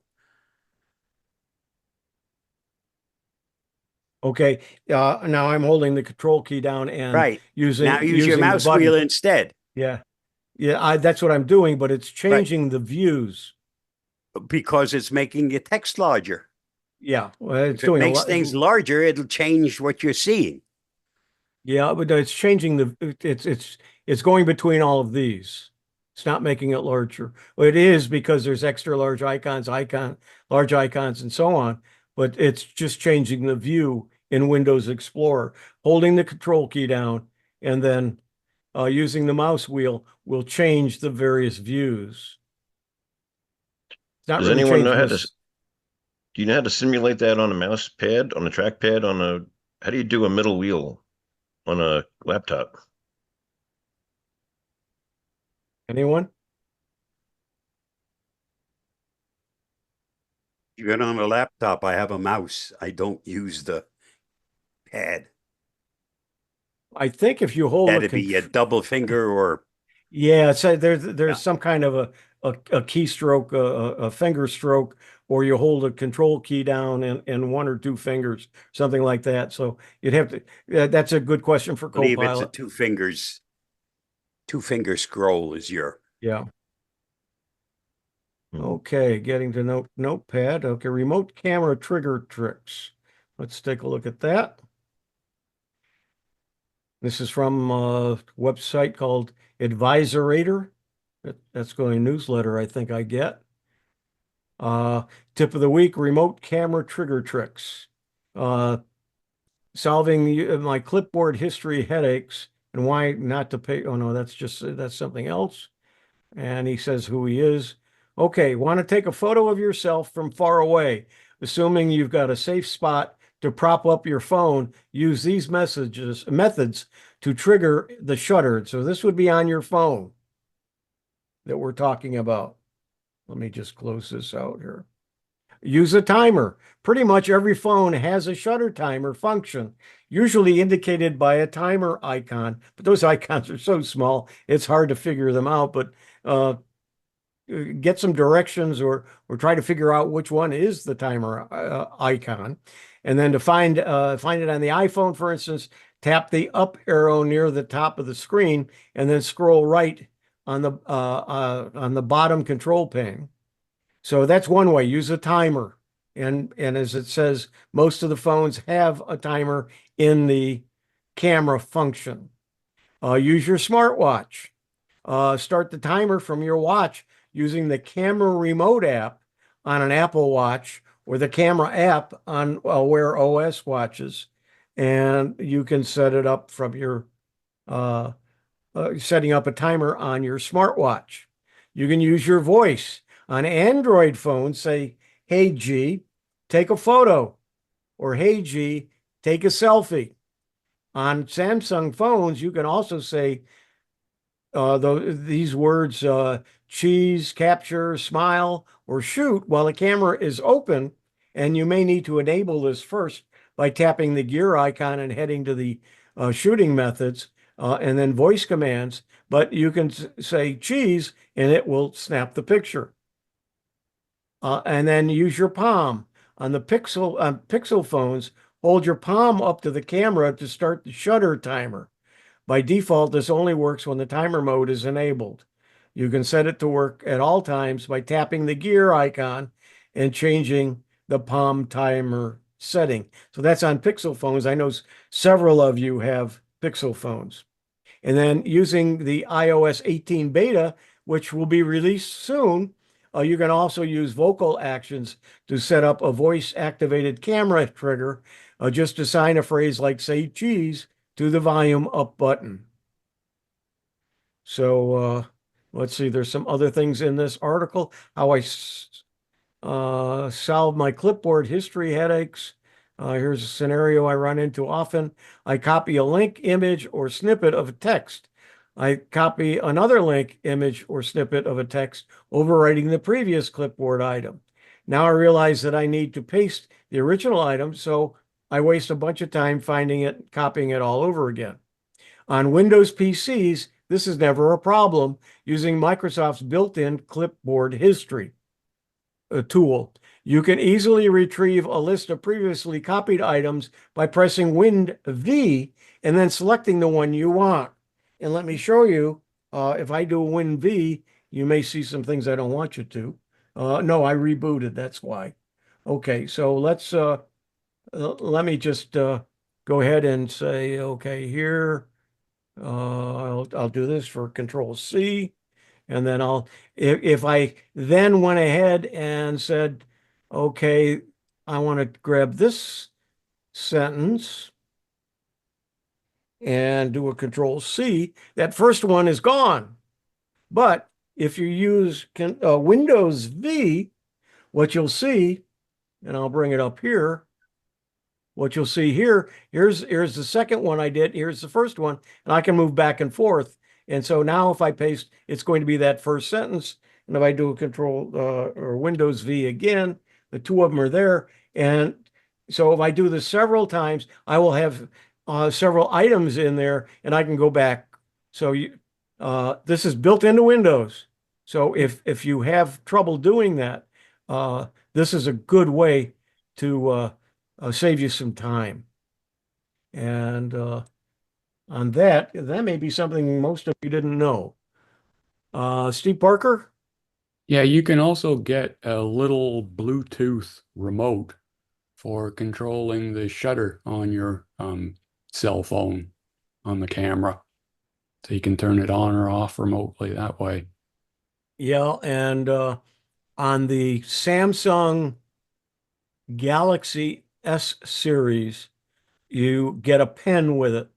okay. Now I'm holding the control key down and Right. Now use your using the mouse wheel button. instead. Yeah. Yeah, that's what I'm doing, but it's Right. changing the views. Because it's making your text larger. Yeah, well, it's If it doing a makes lot. things larger, it'll change what you're seeing. Yeah, but it's changing it's going between all of these. It's not making it larger. Well, it is because there's extra large large icons and so on, but it's just changing the view in Windows Explorer. Holding the control key down and then using the mouse wheel will change the various views. It's not Does really anyone know changing how this. to, do you know how to simulate that on a mouse pad, on a trackpad, how do you do a middle wheel on a laptop? Anyone? Even on a laptop, I have a mouse. I don't use the pad. I think if you hold That'd be a double finger or yeah, so there's Yeah. some kind of a keystroke, a finger stroke, or you hold a control key down and one or two fingers, something like that. So you'd have to. That's a good question for I believe it's a Copilot. two finger scroll is your Yeah. Hmm. Okay, getting to Notepad. Okay, remote camera trigger tricks. Let's take a look at that. This is from a website called Advisorator. That's going newsletter, I think I get. Tip of the week, remote camera trigger tricks. Solving my clipboard history headaches and why not to pay. Oh no, that's something else. And he says who he is. Okay, want to take a photo of yourself from far away, assuming you've got a safe spot to prop up your phone. Use these methods to trigger the shutter. So this would be on your phone that we're talking about. Let me just close this out here. Use a timer. Pretty much every phone has a shutter timer function, usually indicated by a timer icon. But those icons are so small, it's hard to figure them out. But get some directions or try to figure out which one is the timer icon. And then to find it on the iPhone, for instance, tap the up arrow near the top of the screen and then scroll right on the bottom control pane. So that's one way. Use a timer. And as it says, most of the phones have a timer in the camera function. Use your smartwatch. Start the timer from your watch using the camera remote app on an Apple Watch or the camera app on Wear OS watches. And you can set it up from your setting up a timer on your smartwatch. You can use your voice. On Android phones, say, "Hey G, take a photo," or "Hey G, take a selfie." On Samsung phones, you can also say these words, cheese, capture, smile, or shoot while the camera is open. And you may need to enable this first by tapping the gear icon and heading to the shooting methods and then voice commands. But you can say cheese and it will snap the picture. And then use your palm. On Pixel phones, hold your palm up to the camera to start the shutter timer. By default, this only works when the timer mode is enabled. You can set it to work at all times by tapping the gear icon and changing the palm timer setting. So that's on Pixel phones. I know several of you have Pixel phones. And then using the iOS 18 beta, which will be released soon, you can also use vocal actions to set up a voice-activated camera trigger. Just assign a phrase like, say, cheese, to the volume up button. So let's see, there's some other things in this article. How I solve my clipboard history headaches. Here's a scenario I run into often. I copy a link, image, or snippet of text. I copy another link, image, or snippet of a text, overwriting the previous clipboard item. Now I realize that I need to paste the original item, so I waste a bunch of time finding it, copying it all over again. On Windows PCs, this is never a problem using Microsoft's built-in clipboard history tool. You can easily retrieve a list of previously copied items by pressing Win-V and then selecting the one you want. And let me show you, if I do Win-V, you may see some things I don't want you to. No, I rebooted, that's why. Okay, so let me just go ahead and say, okay, here, I'll do this for Control C. And then if I then went ahead and said, okay, I want to grab this sentence and do a Control C, that first one is gone. But if you use Windows V, what you'll see, and I'll bring it up here, what you'll see here, here's the second one I did, here's the first one, and I can move back and forth. And so now if I paste, it's going to be that first sentence. And if I do a Control or Windows V again, the two of them are there. And so if I do this several times, I will have several items in there and I can go back. So this is built into Windows. So if you have trouble doing that, this is a good way to save you some time. And on that may be something most of you didn't know. Steve Parker? Yeah, you can also get a little Bluetooth remote for controlling the shutter on your cell phone on the camera. So you can turn it on or off remotely that way. Yeah, and on the Samsung Galaxy S series, you get a pen with it.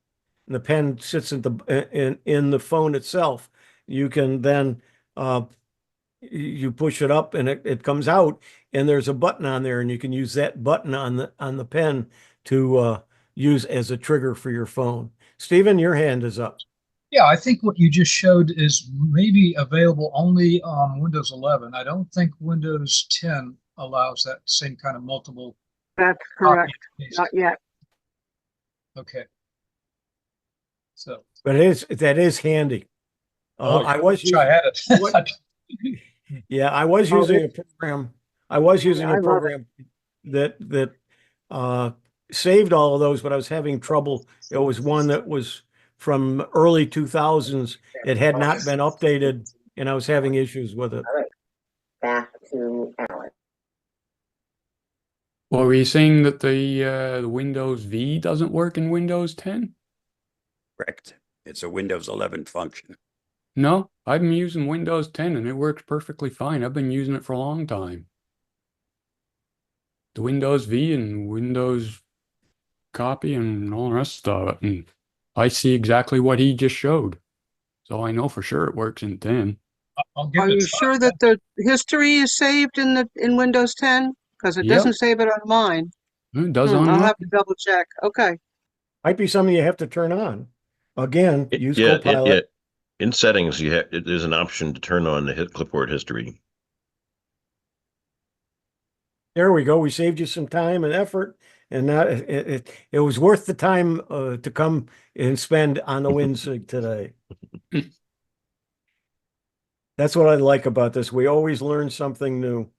and the pen sits in the phone itself, you can then you push it up and it comes out, and there's a button on there, and you can use that button on the pen to use as a trigger for your phone. Stephen, your hand is up. Yeah, I think what you just showed is maybe available only on Windows 11. I don't think Windows 10 allows that same kind of multiple That's copy correct. and paste. Not yet. Okay. So, But that is handy. I was wish I had what- it. Yeah, I was Oh, using a program. I was using I a love it. program that saved all of those, but I was having trouble. It was one that was from early 2000s. It had not been updated, and I was having issues with it. Back to Alan. Well, were you saying that the Windows V doesn't work in Windows 10? Correct. It's a Windows 11 function. No, I've been using Windows 10 and it works perfectly fine. I've been using it for a long time. The Windows V and Windows copy and all the rest of it. And I see exactly what he just showed. So I know for sure it works in 10. I'll give Are it a you try. sure that the history is saved in Windows 10? Because it Yep. doesn't save it on mine. It does on I'll mine. have to double check. Okay. Might be something you have to turn on. Again, use Yeah, Copilot. in settings, there's an option to turn on the clipboard history. There we go. We saved you some time and effort, and now it was worth the time to come and spend on the WinSIG today. That's what I like about this. We always learn something new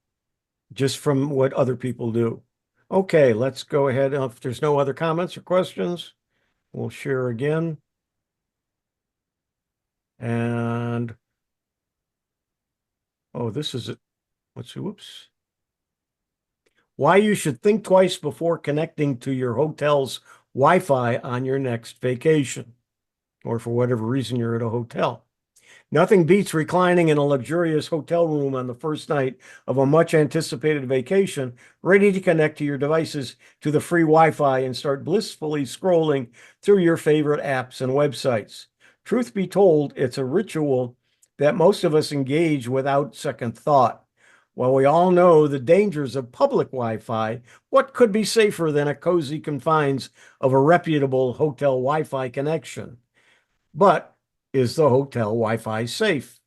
just from what other people do. Okay, let's go ahead. If there's no other comments or questions, we'll share again. And oh, this is it. Let's see. Whoops. Why you should think twice before connecting to your hotel's Wi-Fi on your next vacation, or for whatever reason you're at a hotel. Nothing beats reclining in a luxurious hotel room on the first night of a much anticipated vacation, ready to connect to your devices to the free Wi-Fi and start blissfully scrolling through your favorite apps and websites. Truth be told, it's a ritual that most of us engage without second thought. While we all know the dangers of public Wi-Fi, what could be safer than a cozy confines of a reputable hotel Wi-Fi connection? But is the hotel Wi-Fi safe?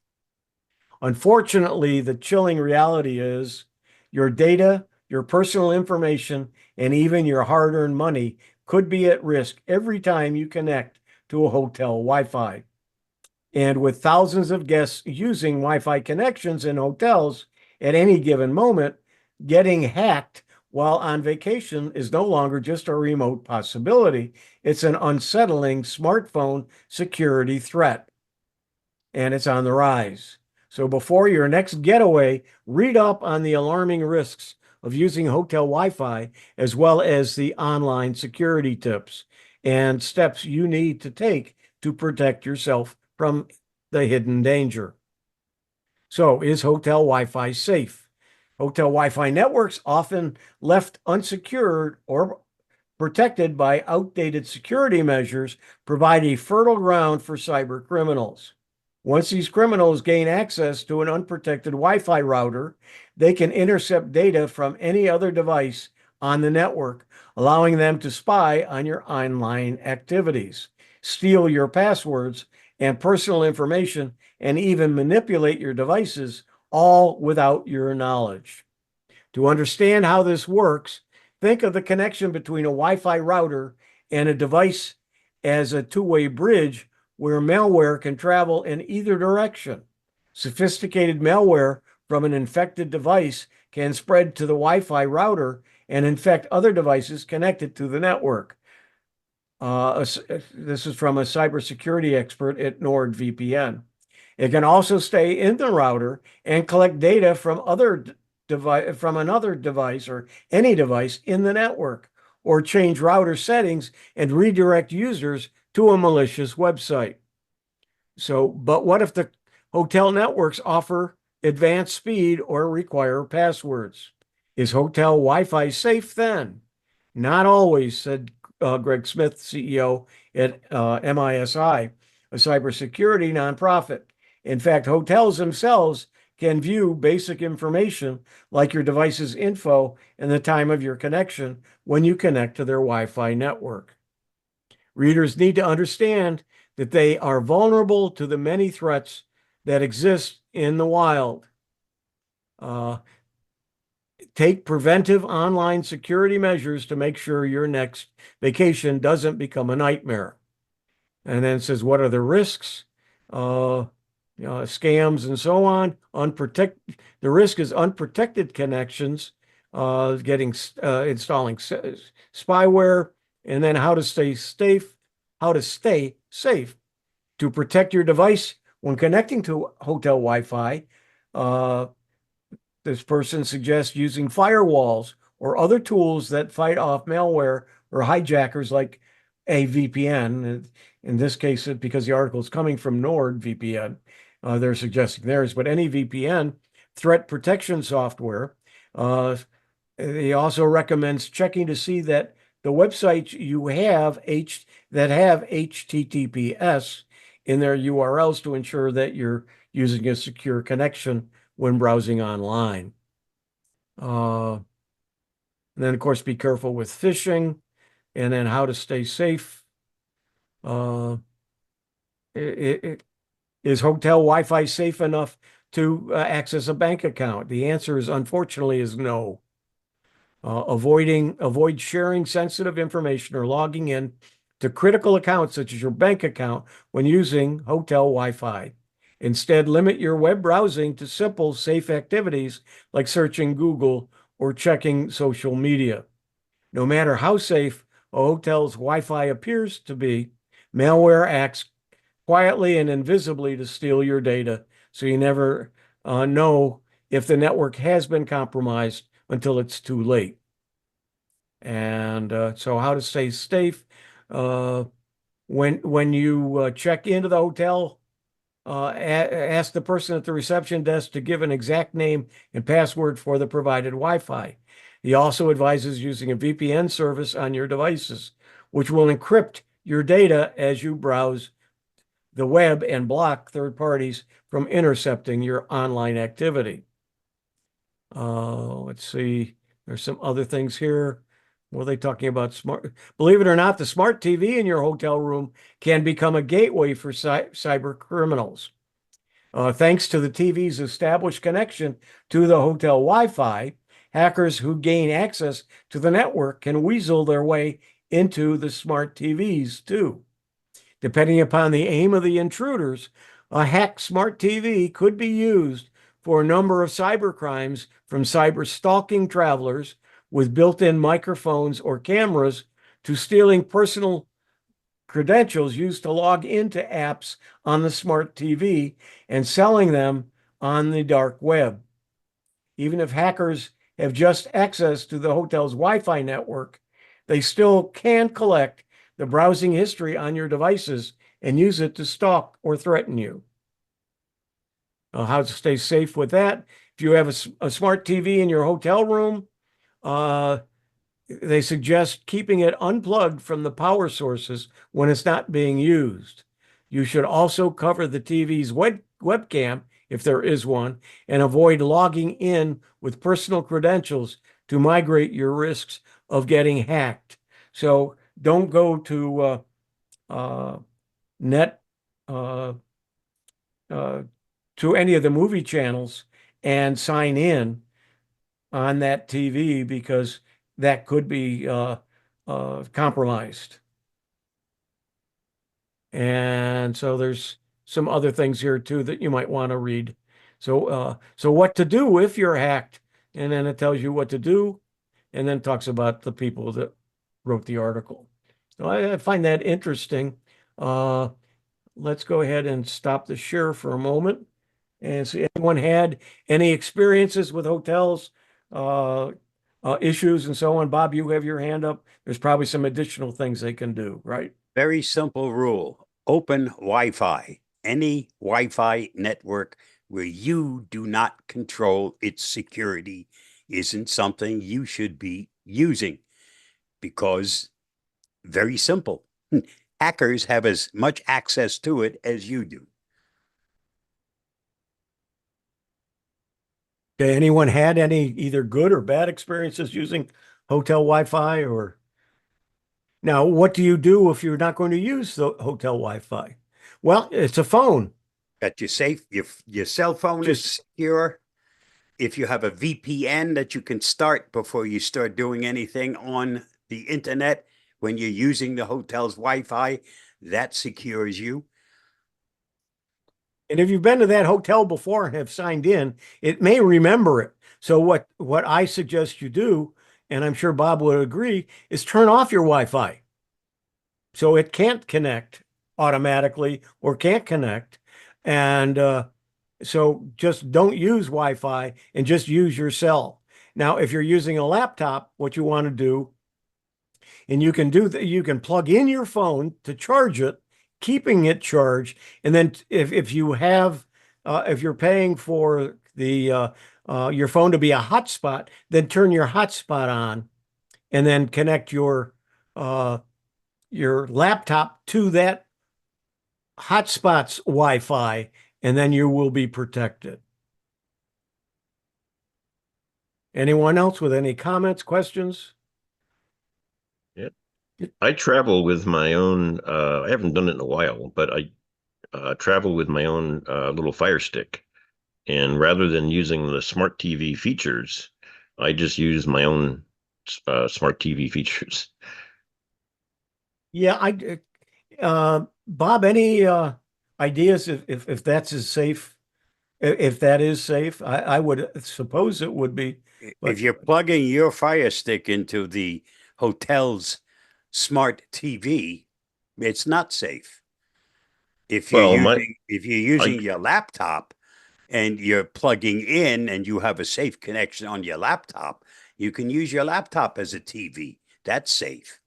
Unfortunately, the chilling reality is your data, your personal information, and even your hard-earned money could be at risk every time you connect to a hotel Wi-Fi. And with thousands of guests using Wi-Fi connections in hotels at any given moment, getting hacked while on vacation is no longer just a remote possibility. It's an unsettling smartphone security threat, and it's on the rise. So before your next getaway, read up on the alarming risks of using hotel Wi-Fi, as well as the online security tips and steps you need to take to protect yourself from the hidden danger. So, is hotel Wi-Fi safe? Hotel Wi-Fi networks, often left unsecured or protected by outdated security measures, provide a fertile ground for cyber criminals. Once these criminals gain access to an unprotected Wi-Fi router, they can intercept data from any other device on the network, allowing them to spy on your online activities, steal your passwords and personal information, and even manipulate your devices, all without your knowledge. To understand how this works, think of the connection between a Wi-Fi router and a device as a two-way bridge where malware can travel in either direction. Sophisticated malware from an infected device can spread to the Wi-Fi router and infect other devices connected to the network. This is from a cybersecurity expert at NordVPN. It can also stay in the router and collect data from another device or any device in the network, or change router settings and redirect users to a malicious website. So, but what if the hotel networks offer advanced speed or require passwords? Is hotel Wi-Fi safe then? Not always, said Greg Smith, CEO at MISI, a cybersecurity nonprofit. In fact, hotels themselves can view basic information like your device's info and the time of your connection when you connect to their Wi-Fi network. Readers need to understand that they are vulnerable to the many threats that exist in the wild. Take preventive online security measures to make sure your next vacation doesn't become a nightmare. And then it says, what are the risks? Scams and so on. The risk is unprotected connections, installing spyware, and then how to stay safe to protect your device when connecting to hotel Wi-Fi. This person suggests using firewalls or other tools that fight off malware or hijackers like a VPN. In this case, because the article is coming from NordVPN, they're suggesting theirs, but any VPN threat protection software. He also recommends checking to see that the websites you have that have HTTPS in their URLs to ensure that you're using a secure connection when browsing online. And then, of course, be careful with phishing, and then how to stay safe. Is hotel Wi-Fi safe enough to access a bank account? The answer is, unfortunately, is no. Avoid sharing sensitive information or logging in to critical accounts such as your bank account when using hotel Wi-Fi. Instead, limit your web browsing to simple, safe activities like searching Google or checking social media. No matter how safe a hotel's Wi-Fi appears to be, malware acts quietly and invisibly to steal your data, so you never know if the network has been compromised until it's too late. And so how to stay safe. When you check into the hotel, ask the person at the reception desk to give an exact name and password for the provided Wi-Fi. He also advises using a VPN service on your devices, which will encrypt your data as you browse the web and block third parties from intercepting your online activity. Let's see, there's some other things here. What are they talking about? Believe it or not, the smart TV in your hotel room can become a gateway for cyber criminals. Thanks to the TV's established connection to the hotel Wi-Fi, hackers who gain access to the network can weasel their way into the smart TVs too. Depending upon the aim of the intruders, a hacked smart TV could be used for a number of cyber crimes, from cyber stalking travelers with built-in microphones or cameras to stealing personal credentials used to log into apps on the smart TV and selling them on the dark web. Even if hackers have just access to the hotel's Wi-Fi network, they still can collect the browsing history on your devices and use it to stalk or threaten you. How to stay safe with that? If you have a smart TV in your hotel room, they suggest keeping it unplugged from the power sources when it's not being used. You should also cover the TV's webcam, if there is one, and avoid logging in with personal credentials to migrate your risks of getting hacked. So don't go to to any of the movie channels and sign in on that TV, because that could be compromised. And so there's some other things here too that you might want to read. So what to do if you're hacked, and then it tells you what to do, and then talks about the people that wrote the article. So I find that interesting. Let's go ahead and stop the share for a moment and see if anyone had any experiences with hotels, issues and so on. Bob, you have your hand up. There's probably some additional things they can do, right? Very simple rule. Open Wi-Fi. Any Wi-Fi network where you do not control its security isn't something you should be using, because very simple. Hackers have as much access to it as you do. Okay, anyone had any either good or bad experiences using hotel Wi-Fi or? Now, what do you do if you're not going to use the hotel Wi-Fi? Well, it's a phone. That you're safe, your cell phone is Just- secure. If you have a VPN that you can start before you start doing anything on the internet when you're using the hotel's Wi-Fi, that secures you. And if you've been to that hotel before and have signed in, it may remember it. So what I suggest you do, and I'm sure Bob would agree, is turn off your Wi-Fi. So it can't connect automatically or can't connect. And so just don't use Wi-Fi and just use your cell. Now, if you're using a laptop, what you want to do, and you can do that, you can plug in your phone to charge it, keeping it charged. And then if you have, if you're paying for the your phone to be a hotspot, then turn your hotspot on and then connect your laptop to that hotspot's Wi-Fi, and then you will be protected. Anyone else with any comments, questions? I travel with my own, I haven't done it in a while, but I travel with my own little Fire Stick. And rather than using the smart TV features, I just use my own smart TV features. Yeah, Bob, any ideas if that's as safe, if that is safe? I would suppose it would be. But If you're plugging your Fire Stick into the hotel's smart TV, it's not safe. If you're Well, using your laptop and you're plugging in and you have a safe connection on your laptop, you can use your laptop as a TV. That's safe.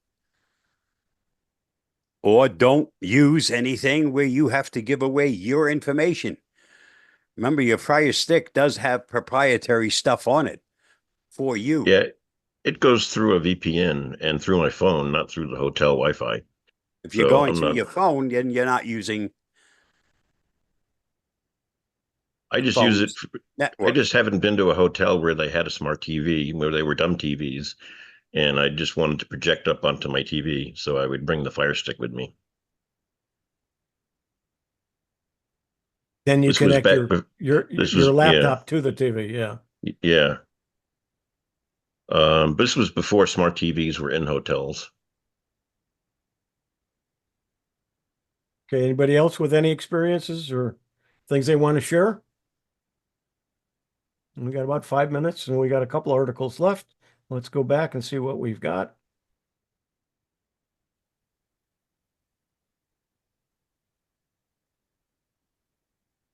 Or don't use anything where you have to give away your information. Remember, your Fire Stick does have proprietary stuff on it for you. yeah, it goes through a VPN and through my phone, not through the hotel Wi-Fi. If you're So going I'm through not- your phone, then you're not using I just use it. phone's I network. just haven't been to a hotel where they had a smart TV, where they were dumb TVs, and I just wanted to project up onto my TV, so I would bring the Fire Stick with me. then you This was connect back. your This was laptop to the TV. Yeah. yeah. This was before smart TVs were in hotels. Okay. Anybody else with any experiences or things they want to share? We got about 5 minutes and we got a couple articles left. Let's go back and see what we've got.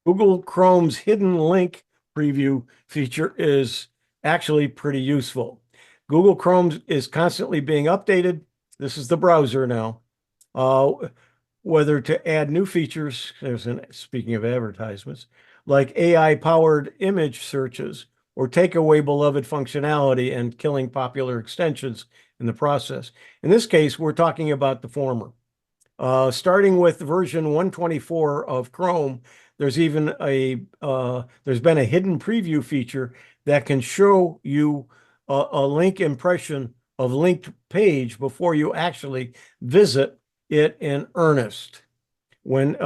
Google Chrome's hidden link preview feature is actually pretty useful. Google Chrome is constantly being updated. This is the browser now. Whether to add new features, speaking of advertisements, like AI-powered image searches, or take away beloved functionality and killing popular extensions in the process. In this case, we're talking about the former. Starting with version 124 of Chrome, there's been a hidden preview feature that can show you a link impression of linked page before you actually visit it in earnest. When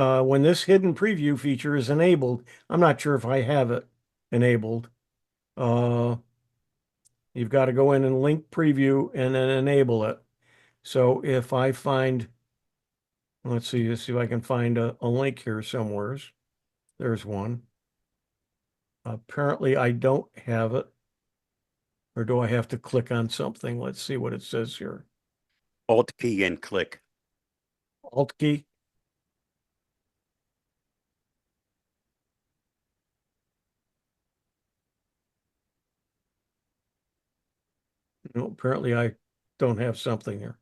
this hidden preview feature is enabled, I'm not sure if I have it enabled. You've got to go in and link preview and then enable it. So if I find, let's see if I can find a link here somewhere. There's one. Apparently I don't have it. Or do I have to click on something? Let's see what it says here. Alt key and click. Alt key. No, apparently I don't have something here.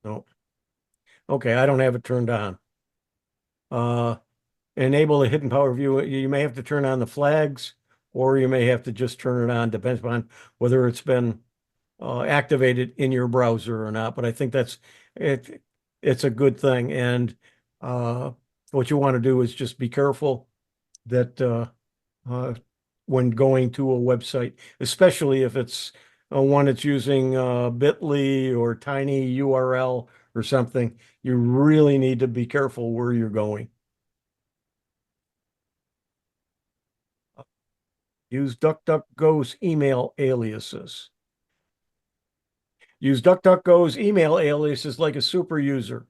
No. Okay, I don't have it turned on. Enable the hidden power view. You may have to turn on the flags, or you may have to just turn it on, depends upon whether it's been activated in your browser or not, but I think that's it. It's a good thing. And what you want to do is just be careful that when going to a website, especially if it's one that's using bit.ly or tiny URL or something, you really need to be careful where you're going. Use DuckDuckGo's email aliases. Use DuckDuckGo's email aliases like a super user.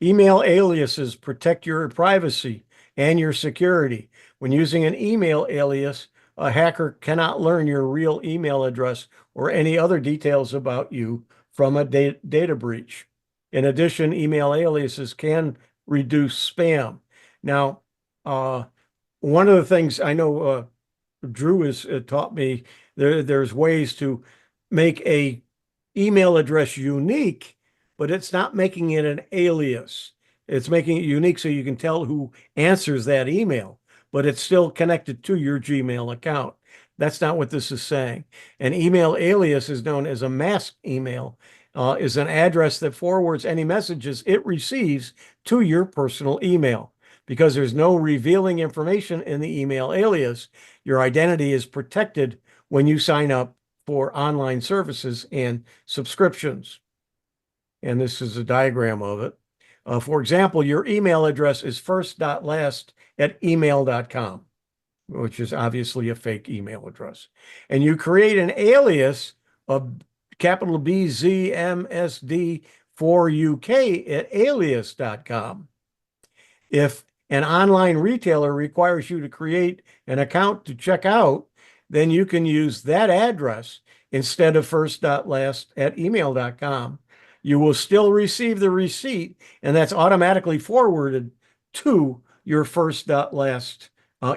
Email aliases protect your privacy and your security. When using an email alias, a hacker cannot learn your real email address or any other details about you from a data breach. In addition, email aliases can reduce spam. Now, one of the things I know Drew has taught me, there's ways to make a email address unique, but it's not making it an alias. It's making it unique so you can tell who answers that email, but it's still connected to your Gmail account. That's not what this is saying. An email alias is known as a masked email, is an address that forwards any messages it receives to your personal email. Because there's no revealing information in the email alias, your identity is protected when you sign up for online services and subscriptions. And this is a diagram of it. For example, your email address is first.last@email.com, which is obviously a fake email address. And you create an alias of capital BZMSD4UK@alias.com. If an online retailer requires you to create an account to check out, then you can use that address instead of first.last@email.com. You will still receive the receipt, and that's automatically forwarded to your first.last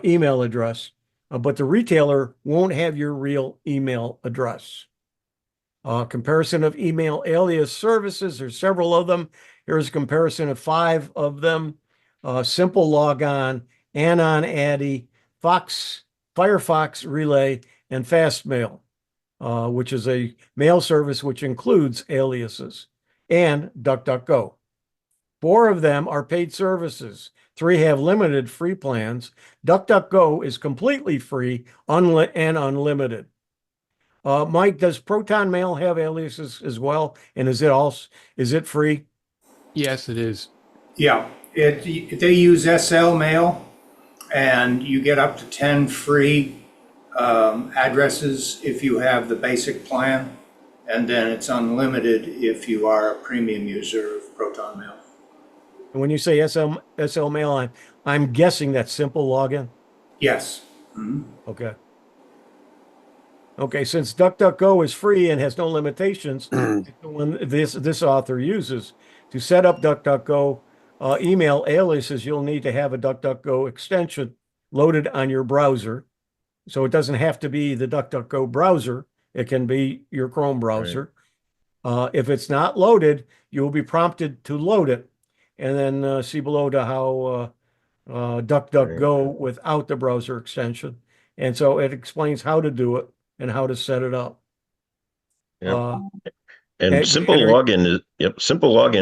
email address, but the retailer won't have your real email address. Comparison of email alias services, there's several of them. Here's a comparison of 5 of them. Simple Logon, Anon Addy, Firefox Relay, and Fastmail, which is a mail service which includes aliases, and DuckDuckGo. 4 of them are paid services. 3 have limited free plans. DuckDuckGo is completely free and unlimited. Mike, does Proton Mail have aliases as well? And is it free? Yes, it is. Yeah, they use SL Mail, and you get up to 10 free addresses if you have the basic plan, and then it's unlimited if you are a premium user of Proton Mail. And when you say SL Mail, I'm guessing that's simple login. Yes. Mm-hmm. Okay. Okay, since DuckDuckGo is free and has no limitations, when this author uses to set up DuckDuckGo email aliases, you'll need to have a DuckDuckGo extension loaded on your browser. So it doesn't have to be the DuckDuckGo browser. It can be your Chrome browser. Right. If it's not loaded, you will be prompted to load it, and then see below to how DuckDuckGo without the browser extension. And so it explains how to do it and how to set it up. Yep. And Simple Login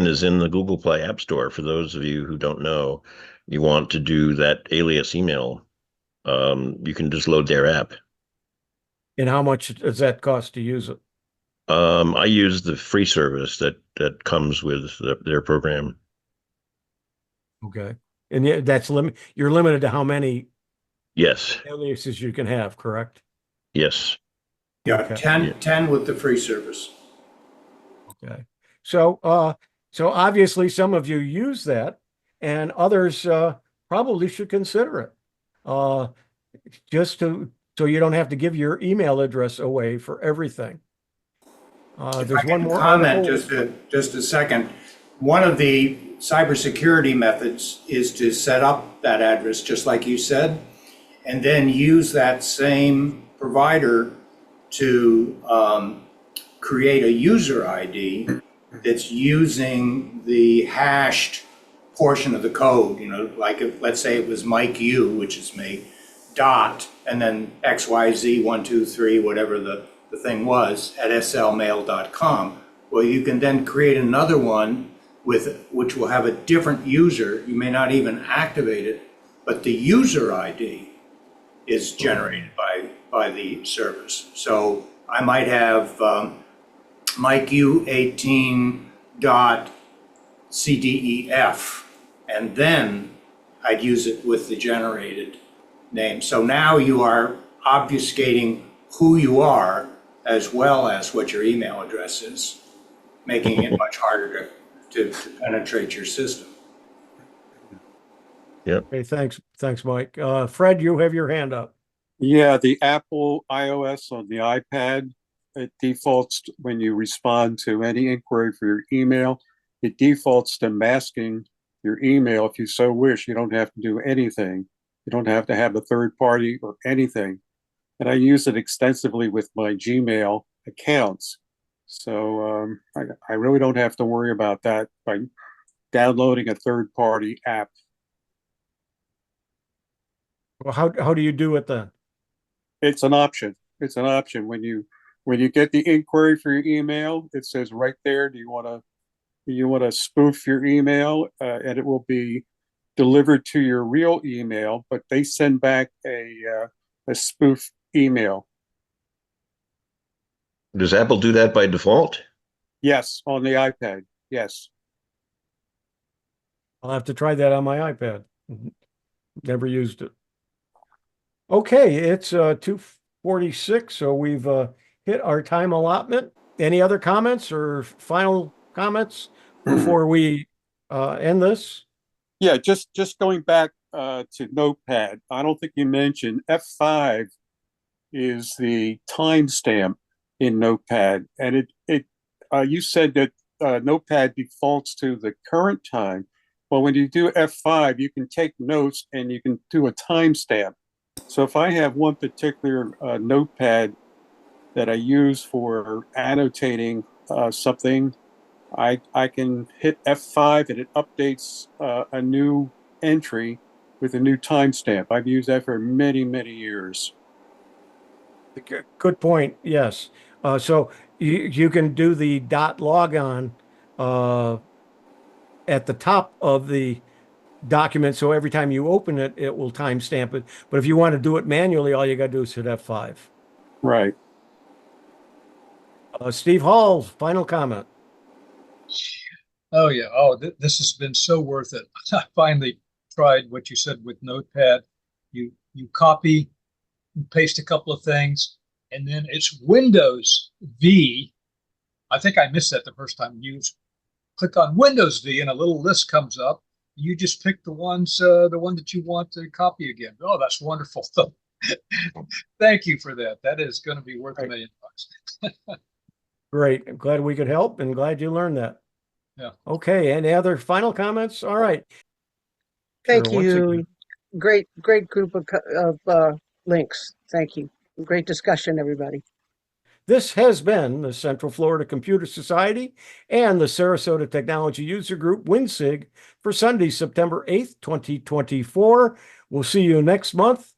is in the Google Play App Store. For those of you who don't know, you want to do that alias email, you can just load their app. And how much does that cost to use it? I use the free service that comes with their program. Okay. And that's you're limited to how many aliases you can have, correct? Yes. Yeah, okay. 10 with the free service. Okay. So obviously some of you use that, and others probably should consider it. So you don't have to give your email address away for everything. There's one more comment, just a second. One of the cybersecurity methods is to set up that address, just like you said, and then use that same provider to create a user ID that's using the hashed portion of the code. You know, like if, let's say it was Mike U, which is me, dot, and then XYZ 123, whatever the the thing was, at slmail.com. Well, you can then create another one which will have a different user. You may not even activate it, but the user ID is generated by the service. So I might have Mike U18.cdef, and then I'd use it with the generated name. So now you are obfuscating who you are as well as what your email address is, making it much harder to penetrate your system. Okay, thanks, Mike. Fred, you have your hand up. Yeah, the Apple iOS on the iPad, it defaults when you respond to any inquiry for your email, it defaults to masking your email if you so wish. You don't have to do anything. You don't have to have a third party or anything. And I use it extensively with my Gmail accounts. So I really don't have to worry about that by downloading a third party app. Well, how do you do it then? It's an option. It's an option. When you get the inquiry for your email, it says right there, do you want to spoof your email? And it will be delivered to your real email, but they send back a spoof email. Does Apple do that by default? Yes, on the iPad. Yes. I'll have to try that on my iPad. Never used it. Okay, it's 2:46, so we've hit our time allotment. Any other comments or final comments before we end this? Yeah, just going back to Notepad. I don't think you mentioned F5 is the timestamp in Notepad, and you said that Notepad defaults to the current time. Well, when you do F5, you can take notes and you can do a timestamp. So if I have one particular notepad that I use for annotating something, I can hit F5 and it updates a new entry with a new timestamp. I've used that for many, many years. Good point. Yes. So you can do the .logon at the top of the document. So every time you open it, it will timestamp it. But if you want to do it manually, all you got to do is hit F5. Right. Steve Hall, final comment. Oh yeah. Oh, this has been so worth it. I finally tried what you said with Notepad. You copy, you paste a couple of things, and then it's Windows V. I think I missed that the first time. You click on Windows V, and a little list comes up. You just pick the one that you want to copy again. Oh, that's wonderful. Thank you for that. That is going to be worth $1 million. Great. I'm glad we could help and glad you learned that. Yeah. Okay. Any other final comments? All right. Thank Sure, once you. again. Great group of links. Thank you. Great discussion, everybody. This has been the Central Florida Computer Society and the Sarasota Technology User Group, WinSIG, for Sunday, September 8th, 2024. We'll see you next month.